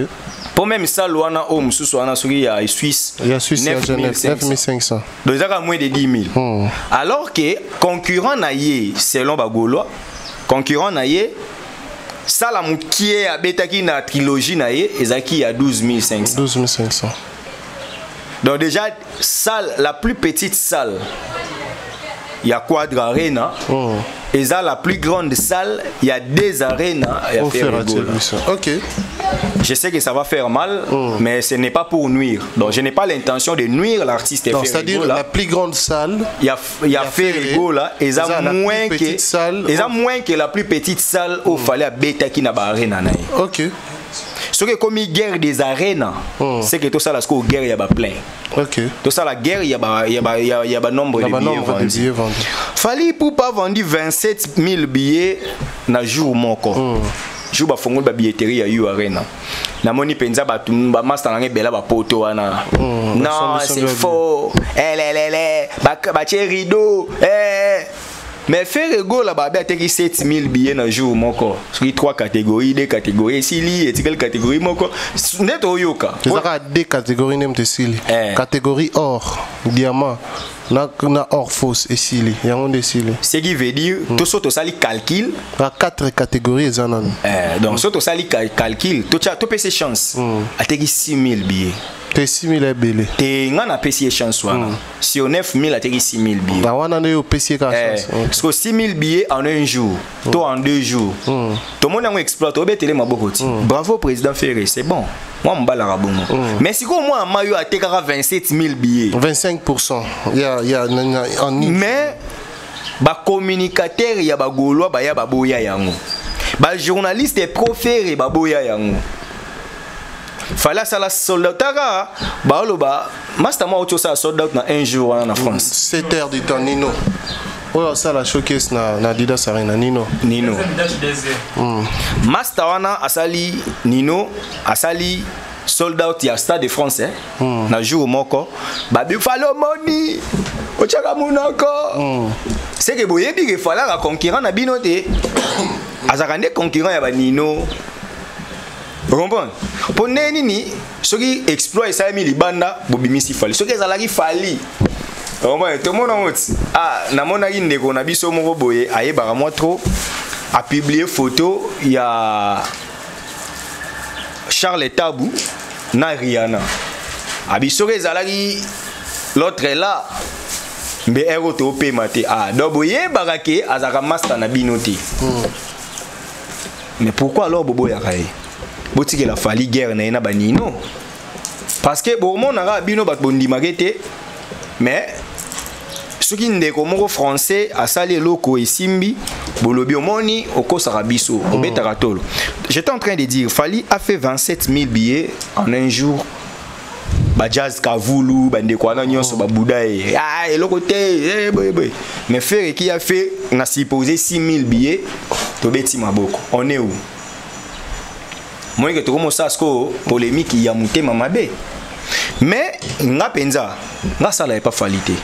Pour même ça, l'ouana homme sous soana sur il y a Suisse. Il y a Suisse 9500. Donc ça a moins de 10 000. Alors que concurrent naïe selon Bagolo, concurrent naïe ça la moukié à beta qui na trilogie naïe ezaki à 12 500. 12 500. Donc déjà salle la plus petite salle. Il y a Quadra Arena. Et ça, la plus grande salle, il y a des arénas. OK. Je sais que ça va faire mal, mais ce n'est pas pour nuire. Donc je n'ai pas l'intention de nuire l'artiste. C'est-à-dire la plus grande salle. Il y a Ferrego là. Et ça moins que la plus petite salle où fallait bêta qui n'a pas arena. OK. Ce qui est comme une guerre des arènes, c'est que tout ça, la guerre, il y a plein. Ok. Tout ça, la guerre, il y a nombre de billets vendus. Fallait pour pas vendre 27 000 billets dans le jour mon corps. Jour ba fongo ba billetterie ya yu arena. Na moni penza ba tumba master na bela ba poto wana. Non, c'est faux. Ba rideau. Mais faire go là ba teki 7000 billets dans jour moko. Sur 3 catégories, 2 catégories, sili et quelle catégorie moko. Net oyoka. Il y a 2 catégories nem de sili. Catégorie or, diamant. Na or fausse et sili. Il y a un de sili. Ce qui veut dire tout ça to sali calcul. Il y a 4 catégories zanan. Donc ça to sali calcul, to peux ses chances. A teki 6000 billets. T'es 6000 est belé. T'es on a payé chance wana. Si on 9000 a teki 6000 billets. Bah on a eu payé chance. Parce que 6000 billets en un jour, toi en 2 jours. Tout le monde a exploité, obétez les mabokoti. Bravo président Ferré, c'est bon. Moi m'ba la rabongo. Mais si quoi moi mayo a teki 27 000 billets. 25%. Il y a en mais ba communicateur ya ba gaulois ba ya ba boya yango. Ba journaliste et proféré ba boya yango. Fallait ça la soldat ba loba master moi auto ça soldat dans un jour en France. 7 heures du temps Nino. Oh ça la showcase na Dida Sarina Nino. Master wana asali Nino asali soldat ya Stade de France na jour moko ba bi falo moni ochaka munoko. C'est que boye bi que fallait la concurrent na binote. Azakande concurrent ya ba Nino. Vous comprenez? Pour nini ceux qui exploitent ça mi libanda bobimisi fali ceux qui ezalaki fali tout le monde na mona ndeko na biso moko boye ayebaka moi trop a publié photo il y a Charles Tabou na Rihanna abiso ezalaki l'autre est là mbe ero to pe maté donc boye barake azaka master na binoti. Mais pourquoi alors bobo ya kaye botiki la fali guerre na ina banino parce que bon mon ara bino bat bondi magete mais ce qui ndeko moko français a sali loko esimbi bolobi omoni okosaka biso obetaka tolo. J'étais en train de dire Fali a fait 27 000 billets en un jour. Ba jazz kavulu bandeko na nyonso ba boudaye eloko te boy mais frère qui a fait na supposé 6 000 billets to beti maboko on est où? Moi que tu commences à ce que polémique il y a monté mamabe mais nga penza nga ça là pas falité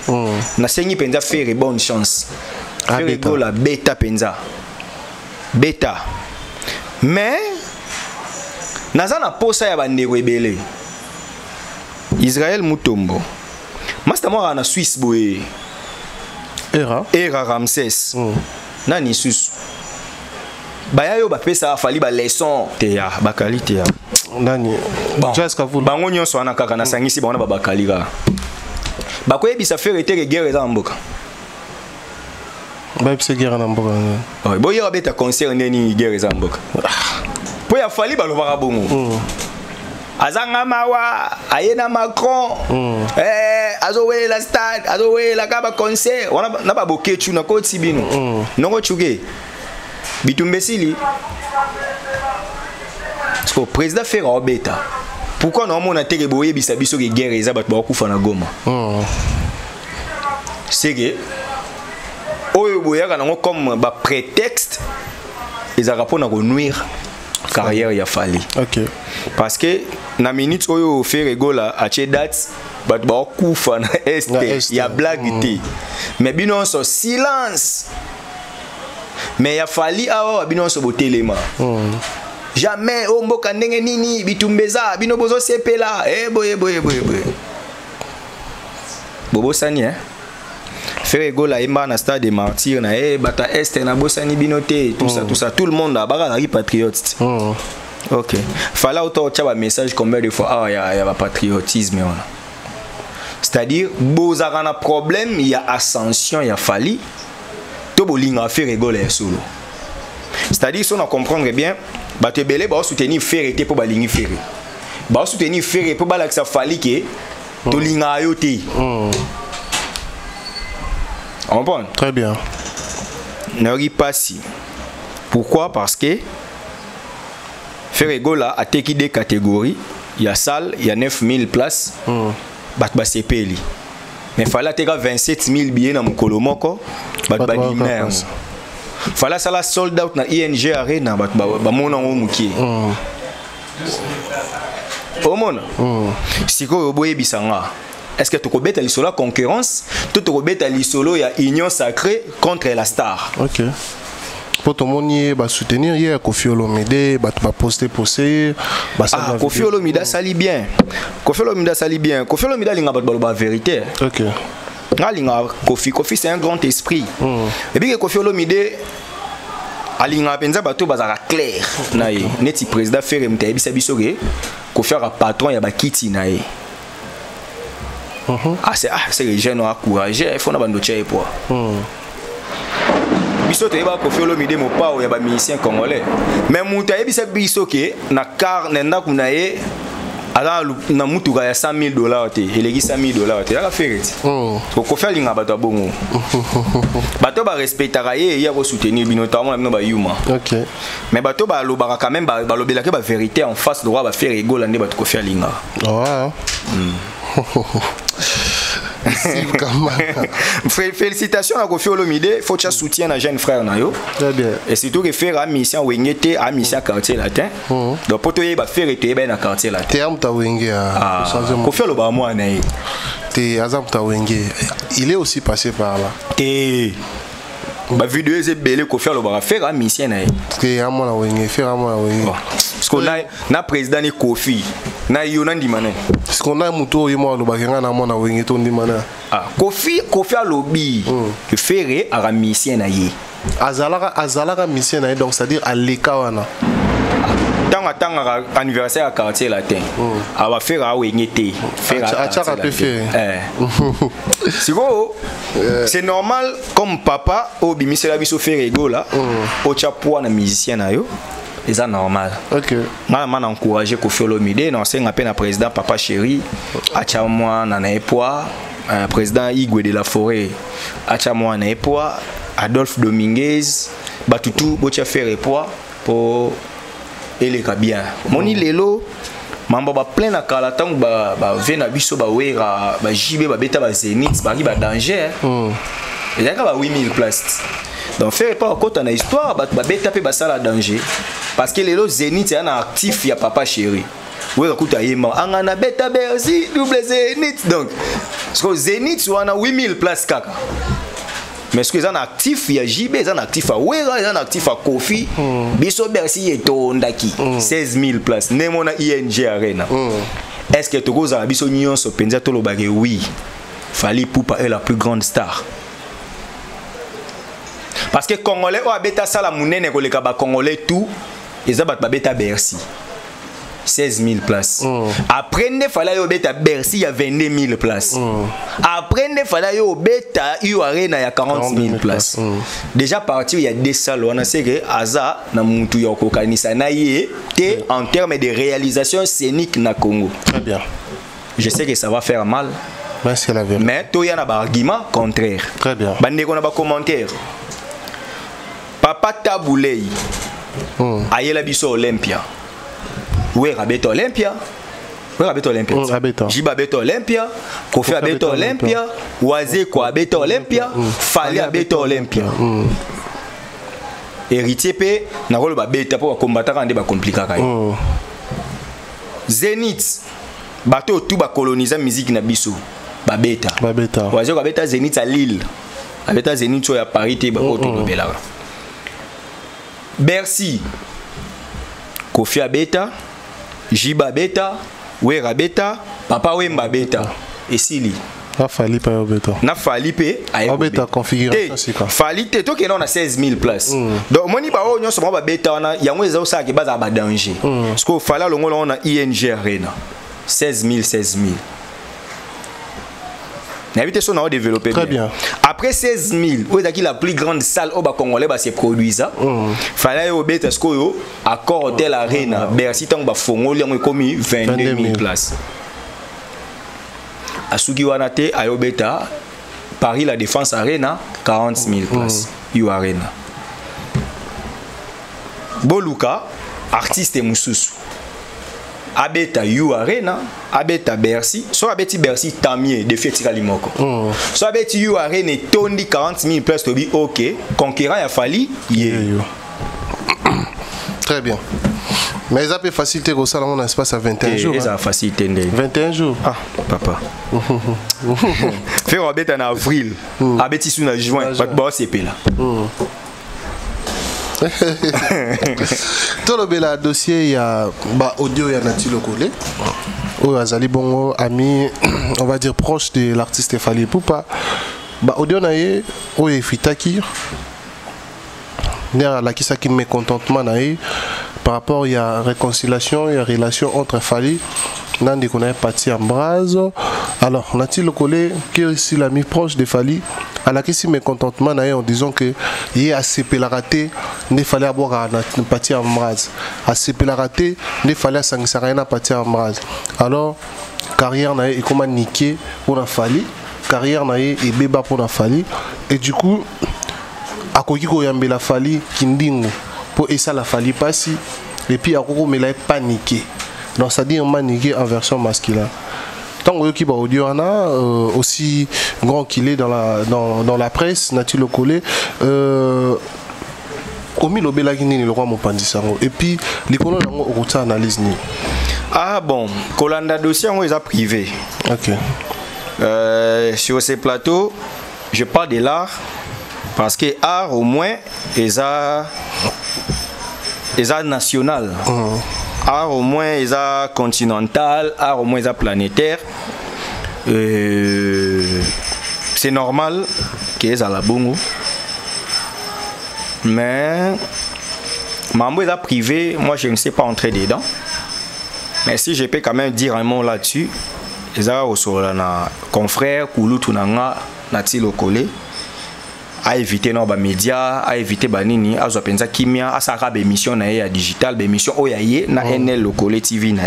na sengi penza faire bonne chance faire go la beta penza beta mais nazana posa ya bandeko ebele Israël Mutombo master moi na Suisse boye era Ramsès nani sus baya yo ba pesa fali ba leçon te ya ba qualité ya nani jusqu'à vous bango nyonso ana kaka na sangisi ba ba kalika ba ko yebisa faire te guerre za mboka ba pesa guerre na mboka oh boye ba beta concert neni guerre za mboka po ya fali ba lo ba bongo azanga mawa ayena Macron azowe la stade azowe la kaba concert wana na ba bokechu na ko tibino nongo chuge bitumbesili parce que le président fait robeta pourquoi non on a télé boye bisa biso ke guerre eza bat ba kufa na Goma c'est que oyo boya kana comme ba prétexte ezaka pona ko nuire carrière ya Fali. OK. Parce que na minute oyo faire gola a che date bat ba kufa na est ya blague té mais bino so silence mais ya Fali awa bino so botelema jamais o mboka ndenge nini bitumbeza bino bozo sepela boye bobo sani faire gola imba na stade des martyrs na bata est na bosani binoté tout ça tout le monde a baka patriote. OK. Fallait autant tchaba message combien de fois y a patriotisme c'est-à-dire bozaka na problème il y a ascension il y a Fali to bolinga faire gola solo c'est-à-dire si on comprendre bien ba te belé ba soutenir faire été pour balingi faire ba soutenir faire pour ba ça Fali que to linga yoté. On comprend? Très bien. Ne ris pas si. Pourquoi? Parce que Ferregola a teki des catégories. Il y a salle, il y a 9000 places. Bat CPL. Mais fallait teka 27000 billets dans mokolo moko. Bat banimer. Fallait ça la sold out na ING Arena bat ba mona ngo mukie. Omona. Siko boye bisanga. Est-ce que tu peux mettre l'isolo la concurrence? Tu peux mettre l'isolo ya union sacrée contre la star. OK. Pour tout le monde va soutenir hier Kofi Olomide, va poster Kofi Olomide sali bien. Kofi Olomide sali bien. Kofi Olomide linga ba vérité. OK. Kofi c'est un grand esprit. Et puis Kofi Olomide alinga penza bato bazaka clair na ye. Neti président faire mta bisa biso ke Kofi a patron ya ba kiti na ye. C'est les jeunes encouragés, il faut n'abandonner tchè pour. Biso te ba Kofi Olomide mo pa o ya ba musicien congolais. Mais muta ye bisa biso ke na car nenda kuna ye ala na mutuka ya $100,000 te, elegi $100,000 te. La faire ti. Kofi alinga bato bongo. Bato ba respectera ye ya ko soutenir bino notamment na ba yuma. OK. Mais bato ba lobaka quand même ba lobela ke ba vérité en face droit ba faire égol ande bato Kofi alinga. Félicitations à Kofi Olomide, faut que tu soutiennes à jeune frère nayo. Très bien. Et surtout que faire à mission Wengete à mission quartier latin. Donc pour toi il va faire et ben dans quartier latin. Terme ta Wenge à Kofi Olomide moi naï. Te azam ta Wenge. Il est aussi passé par là. Te ba vidéo est belle Kofi Olomide faire à mission naï. Te à moi la Wenge, faire à moi la Wenge. Parce qu'on a na président ni Kofi. Na yona ndimana. Parce qu'on a muto yemo lo bakenga na mona Wenge to ndimana. Kofi a lobby que faire à mission na ye. Azalaka mission na ye donc c'est-à-dire à l'ekawana. Tant anniversaire à quartier latin. A va faire à Wengete. Faire à c'est normal comme papa au bimisi la biso faire ego là. Au chapeau na musicien na yo. C'est normal. OK. Moi encouragé Kofi Olomide, non c'est un peu na président papa chéri, acha moi na epoa, président Igwe de la Forêt, acha moi na epoa, Adolphe Dominguez, batutu bocha faire epoa pour eleka bien. Moni lelo mamba ba plein na kala tangu ba vena biso ba wera ba jibe ba beta ba Zenith ba danger. Et là ba 8000 places. Donc faire pas compte na histoire ba beta pe ba sala danger. Parce que les Zénith est un actif, il y a papa chéri. Oui, écoute, il y a un bêta Bercy, double Zénith. Donc, Zénith, on a 8000 places. Mais ce que un actif, il y a JB, il y a un actif à Ouera, il y a un actif à Kofi. Biso Bercy est au Ndaki, 16 000 places. Némon à ING Arena. Est-ce que tu as Biso Nyon sur Penza Tolobagé? Oui. Fallait Poupa est la plus grande star. Parce que Congolais, on a bêta ça la mounene, les Congolais tout, ils ont bêta Bercy. 16 000 places. Après, il fallait au bêta Bercy, il y a 22 000 places. Après, il fallait au bêta Arena, il y a 40 000 places. Déjà partir, il y a des salles. On a dit que Aza, na mutu yoko kanisa na yé, en termes de réalisation scénique na Congo. Très bien. Je sais que ça va faire mal. Mais c'est la vérité. Mais il y a un argument contraire. Très bien. Il y a un commentaire. Papa Taboulei ayela biso Olympia. Oui, Rabeto Olympia. Oui, Rabeto Olympia. Jiba Beto Olympia. Kofi Abeto Olympia. Oazé Kwa Abeto Olympia. Fali Abeto Olympia. Héritier P. Nakolo ba beta pour combattre quand ba compliqué kay. Zenith. Bato tout ba coloniser musique na biso. Ba beta. Ba beta. Oazé Kwa beta Zenith à Lille. Abeta Zenith so ya Paris te ba auto bela. Bercy, Kofi Abeta, Jiba Beta, Wera Beta, Papa Wemba Beta, et Sili. Na Falipe Beta. Na Falipe Beta configuration c'est quoi? Falipe to que on a 16 000 places. Donc moni ba o nyonso ba beta na yango eza osaka ke baza ba danger. Parce que fala longo on a ING Arena. 16 000. N'habite son a développé. Très bien. Après 16 000, où est la plus grande salle au Congolais se produisent. Fallait au bête scoyo accord hôtel Arena. Bercy tant ba fongo li comme 22 000 places. À Sugiwanate à Obeta Paris la Défense Arena 40 000 places. You Arena. Boluka artiste mususu abeta You Arena, abeta Bercy, so abeti Bercy tamie de fietika limoko. So abeti You Arena tondi 40 000 places to be OK, conquérant ya fali Très bien. Mais ça peut faciliter au salon mon espace à 21 jours. Ça facilité 21 jours. Ah, papa. Faire abeta en avril, abeti sous en juin, pas bon c'est là. Tout le bel dossier, il y a audio, il y a Nati Lokole. Oh, Azali Bongo, ami, on va dire proche de l'artiste Fally Ipupa. Audio naïe, oh, il Fitaki. Il y a la qui s'acquitte mécontentement naïe. Par rapport, il y a réconciliation, il y a relation entre Fally. Nandi qu'on a parti en brase. Alors, Nati Lokole, qui est aussi l'ami proche de Fally, à la question mécontentement en disant que il y a assez peu la raté, il fallait avoir un parti en brase. Assez peu la raté, il fallait s'engager à partir en brase. Alors, carrière n'a eu comment niquer pour la Fally, carrière n'a eu et béba pour la Fally. Et du coup, à quoi qu'il y a la Fally qui ndingo pour essayer la Fally passer. Et puis à quoi mais là paniqué. Donc ça dit on niqué en version masculine. Tant que audio aussi grand qu'il est dans la presse, Nati Lokole, Omi Lobela Guinée, le roi Mopandisango. Et puis, les colons ont une analyse. Ah bon, Kolanda dossier, on les a privés. Ok. Sur ces plateaux, je parle de l'art, parce que l'art, au moins, est national. Art au moins ils a continental, art au moins ils a planétaire. C'est normal qu'ils aient la bongo. Mais Mambo est privé, moi je ne sais pas entrer dedans. Mais si je peux quand même dire un mot là-dessus, ils ont aussi un confrère Koulou Tunanga Nati Lokole. À éviter nos médias, à éviter banini, à penser kimia, à sa émission na ya digital, émission oyaye na NL Lokole TV na.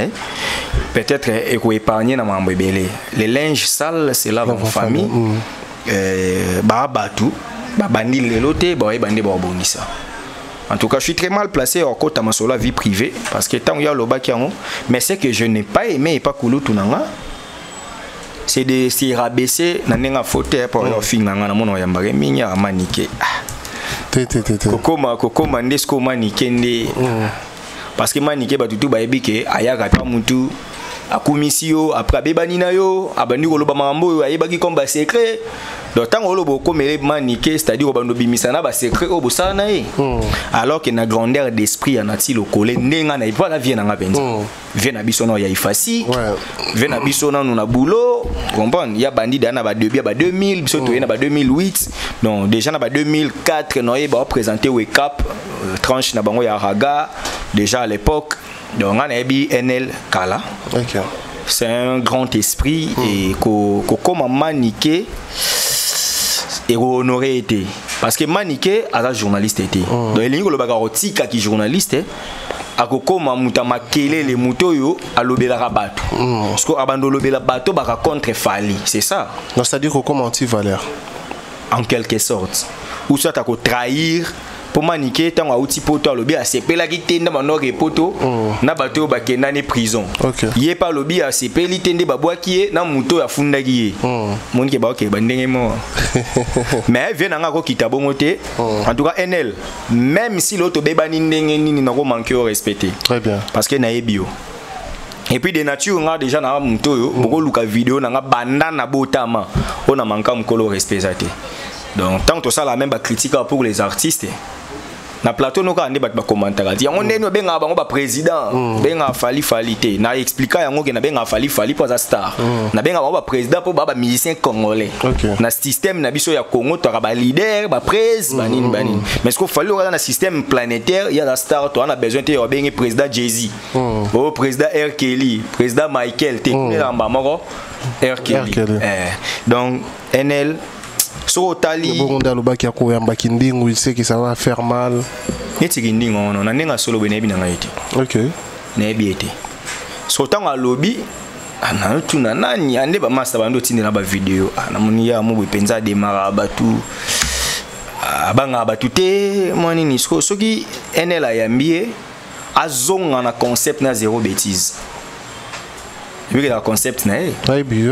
Peut-être épargner na mambo belé. Les linges sales c'est là dans famille. Batu, bandi leloté, bandi bonisa. En tout cas, je suis très mal placé au côté de ma vie privée parce que tant il y a le bas qui en mais c'est que je n'ai pas aimé et pas Koulou Tunanga. C'est de s'y rabaisser dans une fauteuil pour leur film dans mon yambare minya maniqué. Koko mandesko maniqué ne parce que maniqué ba tutu ba ebike ayaka pa mutu akumisio après bebanina yo abandi ko loba mambo yo ayebaki comme ba secret. Donc tant que vous avez maniqué, c'est-à-dire que vous avez mis un secret au bout alors qu'il y a une grandeur d'esprit à Nati Lokole, il pas la vie dans la bande. Vient à Bissona, il y a Ifassi, vient à Bissona, nous avons boulot. Il y a bandit dans 2000, Bissoto il y a 2008. Donc déjà dans 2004, nous avons présenté Wake Up, tranche na bango ya Raga, déjà à l'époque. Donc on a eu NL Kala. C'est un grand esprit et comment maniquer. Et honoré était parce que maniqué à la journaliste était donc il y a le bagarotika qui journaliste à kokoma mutama kele les mutoyo à lobela rabato parce que abando lobela bato baka contre Fally c'est ça donc c'est à dire que comment anti-valeur en quelque sorte ou soit à ko trahir pour maniquer tant à outil poto lobby à CP la qui tende manore poto na bato ba kenane prison yé pas lobby à CP li tende ba bois qui est na muto ya funda qui mon ke ba ok ba ndenge mo mais vient nga ko kitabo moté en tout cas NL même si l'autre beba ni ndenge ni na ko manquer au respecter très bien parce que na ebio et puis de nature nga déjà na muto yo boko luka vidéo na nga banda na botama on a manqué mkolo respecter donc tant que ça la même ba critique pour les artistes na plateau no ka ande bat ba commentaire dit on ndeno benga bango ba président benga Fally té na expliquer yango ke na benga Fally pour za star na benga bango ba président pour ba musicien congolais na système na biso ya Congo to ba leader ba presse banini mais ce qu'il Fally na système planétaire il y a la star to on a besoin de benga président Jay-Z oh président R. Kelly président Michael té na mbamoko R. Kelly donc NL so tali bon dans le bac ya ko yamba kindingu il sait que ça va faire mal neti kindingu on na nenga solo benebi na ngaiti na ebiete so tanga lobby ana tuna nani ande ba master bando tindela ba video na moni ya mo penza démarra batu abanga batu te moni ni soki NL ayambie azonga na concept na zéro bêtise. Oui, le concept na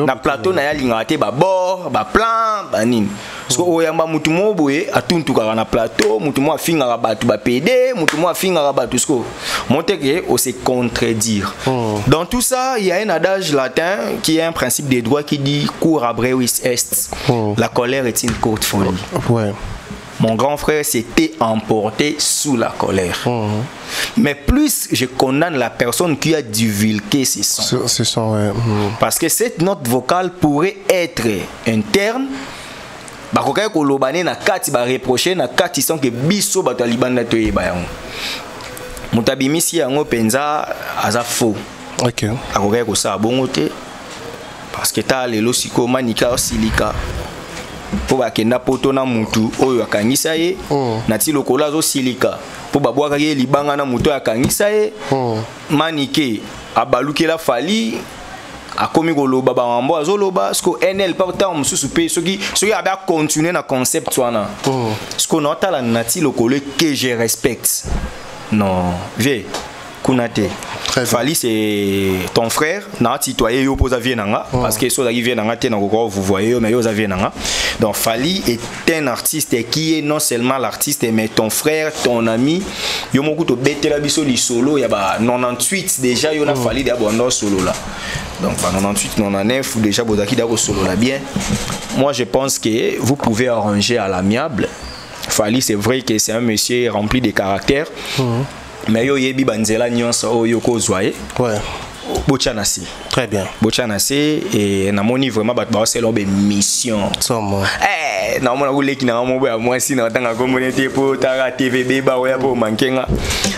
na plateau na ya linga te ba bord ba plan ba nini. Parce que oyamba mutu mo boye atuntuka na plateau, mutu mo afinga ka batu ba PD, mutu mo afinga ka batu sko. Monter que on se contredire. Dans tout ça, il y a un adage latin qui est un principe des droits qui dit cur brevis est. La colère est une courte folie. Ouais. Mon grand frère s'était emporté sous la colère. Mais plus je condamne la personne qui a divulgué ses sons. C'est ça, ouais. Parce que cette note vocale pourrait être interne. Bakokai kolobane na kati ba reprocher na kati sans que biso bato libanda to yeba yango. Mutabimisi yango penza aza faux. OK. Akokai ko sa bongo te. Parce que ta lelo siko manika silika. Po bakenda poto na mutu oyo akangisa ye na ti lokola zo silika po babwaka ye libanga na mutu akangisa ye manike abalukela fali akomi koloba bamambo azoloba sko NL partant mususu pe soki aba continuer na concept wana sko na tala na ti lokolo que je respecte non vie kunate Fali c'est ton frère na citoyen yo posa vie nanga parce que so vie nanga te na ko vous voyez mais yo za vie nanga. Donc Fali est un artiste qui est non seulement l'artiste mais ton frère, ton ami. Yo moku to betela biso li solo ya ba 98 déjà yo na Fali da bondo solo là. Donc 98 99 déjà bozaki da ko solo là bien. Moi je pense que vous pouvez arranger à l'amiable. Fali c'est vrai que c'est un monsieur rempli de caractère. Mais yo yebi banzela nyonso oyo kozwaye. Ouais. Bochanasi. Très bien. Bochanasi et namoni vraiment bat ba c'est leur mission. Somo. Na mona uleki na mo ba mwasi na tanga communauté po tara TVB ba oya po mankenga.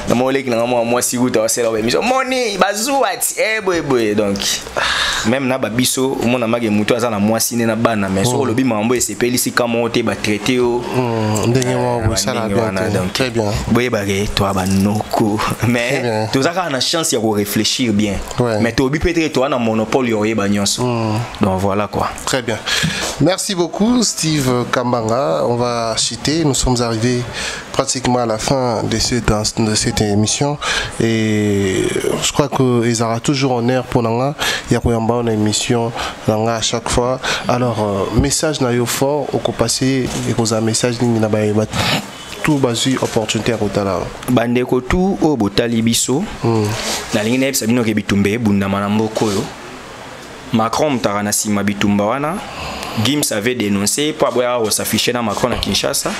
Na mo uleki na mo mwasi guta c'est leur mission. Moni bazuati boy donc même na babiso mona mage muto aza na mwasi ne na bana mais so lobi mambo esepeli si comment te ba traiter o. Ndenge mo ça la bien. Très bien. Boye bagé toi ba noko. Mais tu as la chance de réfléchir bien. Ouais. Mais tu as peut-être toi un monopole yoye bagnos. Donc voilà quoi. Très bien. Merci beaucoup Steve Kambanga. On va citer, nous sommes arrivés pratiquement à la fin de cette émission et je crois que ils aura toujours en air pour nanga ya koyamba une émission nanga à chaque fois. Alors message na yo fort au passer et koza message ni na ba tout basi opportunité à kotala bandeko tout o botali biso na lingi na ebisa bino ke bitumbe bunda manamboko yo Macron mtara na sima bitumba wana Gims avait dénoncé pour avoir s'afficher dans Macron à Kinshasa.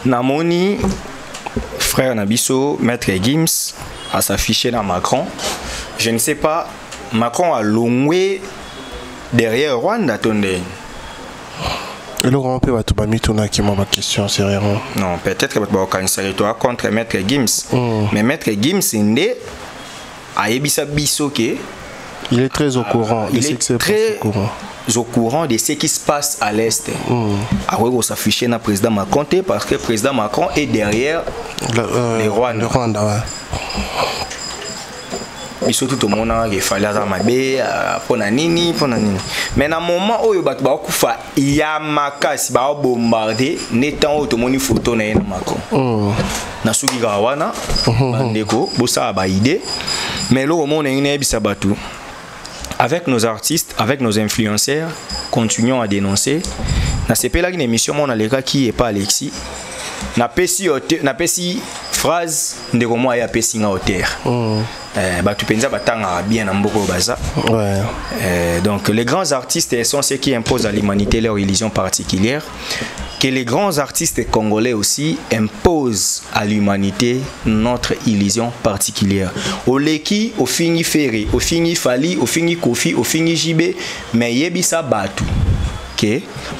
Namoni frère Nabiso maître Gims a s'affiché dans Macron. Je ne sais pas, Macron a longé derrière Rwanda tonde. Et le grand père va tout bami tourner qui m'a ma question sérieusement. Non, peut-être que va cancer toi contre maître Gims. Mais maître Gims indé a ebisa biso ke il est très au courant, il est très au courant de ce qui se passe à l'Est. Après, on s'affiche dans le président Macron parce que le président Macron est derrière les Rwandais. Le Rwanda, ouais. Mais surtout tout le monde il fallait amabe pour nini. Mais dans le moment où il y a kufa yamakas ba bombarder netant tout le monde photo na Macron. Na suki gawana bandeko bosa ba idée. Mais là au monde ngine bisa batu. Avec nos artistes, avec nos influenceurs, continuons à dénoncer. Na CP là une émission mon alega qui est pas Alexis. Na pesi phrase ndeko moi ya pesi nga hauteur. Ba tu penza batanga bien mboko baza. Ouais. Donc les grands artistes sont ceux qui imposent à l'humanité leur religion particulière. Que les grands artistes congolais aussi imposent à l'humanité notre illusion particulière. Au leki, au fini ferré, au fini fali, au fini kofi, au fini jibé, mais yebisa batu. Ok?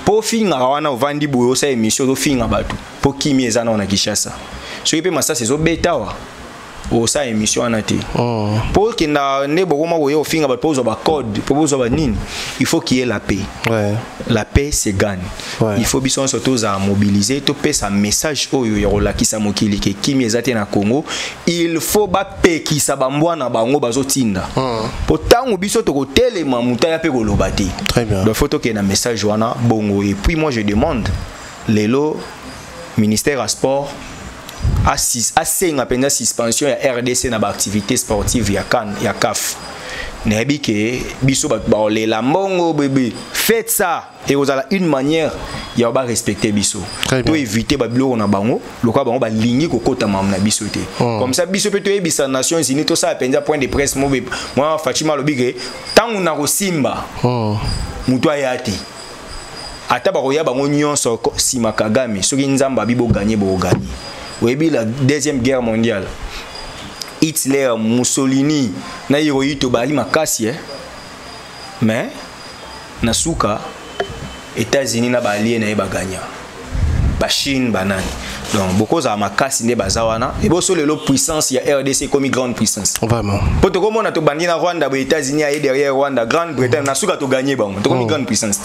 Pour finir, on a vendu boyo sa émission au finir batu. Pour qui mieux en a Kinshasa. Ce qui peut m'assurer c'est au bêta. Au sa émission en été. Pour qu'il n'ait beaucoup moins au fin à pose au code, propose au nin, il faut qu'il y ait la paix. Ouais. La paix c'est gagne. Ouais. Il faut bien surtout à mobiliser, tout paix sa message au yorola qui sa mokili qui miezate na Congo. Il faut ba paix qui sa bambwa na bango bazotinda. Pourtant au biso to tele mamuta ya pe golobati. Très bien. Donc faut que na message wana bongo et puis moi je demande lelo ministère à sport asenga penza suspension ya RDC na ba activité sportive ya CAN ya CAF. Nebi ke biso ba la mbongo bébé. Faites ça et vous avez une manière ya ba respecter biso. To éviter ba bilo na bango, loka bango ba ligner ko kota mam na biso te. Comme ça biso peut to ebisa Nations Unies to ça penza point de presse mo moi Fatima lobike tangu na kosimba. Muto ayati. Ata ba koya bango nyonso sima Kagame, soki nzamba bibo gagner bo gagner. Webi la deuxième guerre mondiale. Hitler, Mussolini, na Hirohito bali makasi mais nasuka États-Unis na bali na baganya. Ba Chine banani. Donc beaucoup za makasi ne bazawana et boso lelo puissance ya RDC comme grande puissance. Vraiment. Poto comme on a to bandi na Rwanda ba États-Unis et derrière Rwanda Grande-Bretagne nasuka to gagner bango. To comme grande puissance.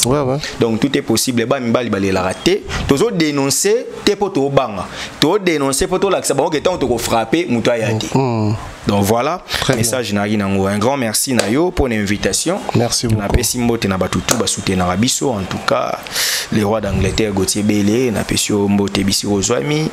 Donc tout est possible ba mbali balé la rater. Tozo dénoncer te poto banga. To dénoncer poto la que ça bango que tant to ko frapper muto ayati. Donc voilà, message na rinango. Un grand merci Nayo pour l'invitation. Merci beaucoup. Na pesimbo te na batutu ba soutenir biso en tout cas les rois d'Angleterre Gauthier Bélé na pesio mbote bisiro Zwami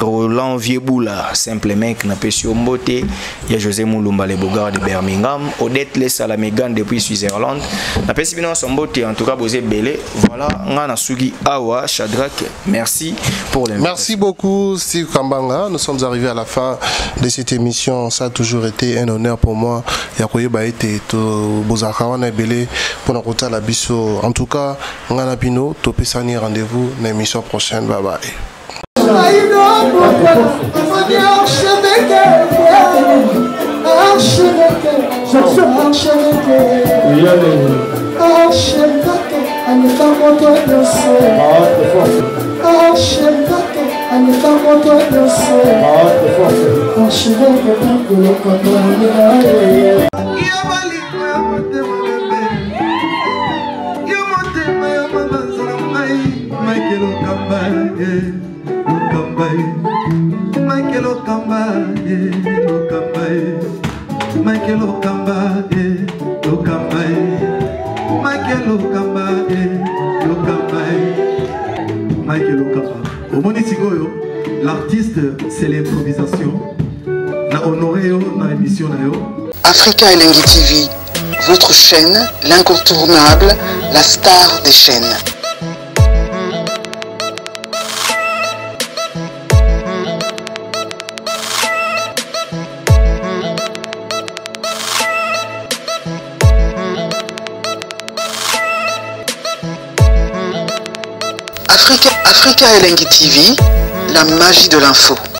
Roland Vieboula simplement na pesio mbote il y a José Moulumba le Bogard de Birmingham Odette Lessa la Megan depuis Switzerland na pesi bino mbote en tout cas Bosé Bélé voilà ngana sugi awa Shadrack merci pour l'invitation. Merci beaucoup Steve Kambanga, nous sommes arrivés à la fin de cette émission. Ça a toujours été un honneur pour moi. Yakoye Baete to Bozakawana Bélé pour notre la biso. En tout cas, ngana bino to pesani rendez-vous dans l'émission prochaine. Bye bye. L'artiste, c'est l'improvisation. La honoré dans l'émission. Africa Elengi TV, votre chaîne, l'incontournable, la star des chaînes. Africa Elengi TV, la magie de l'info.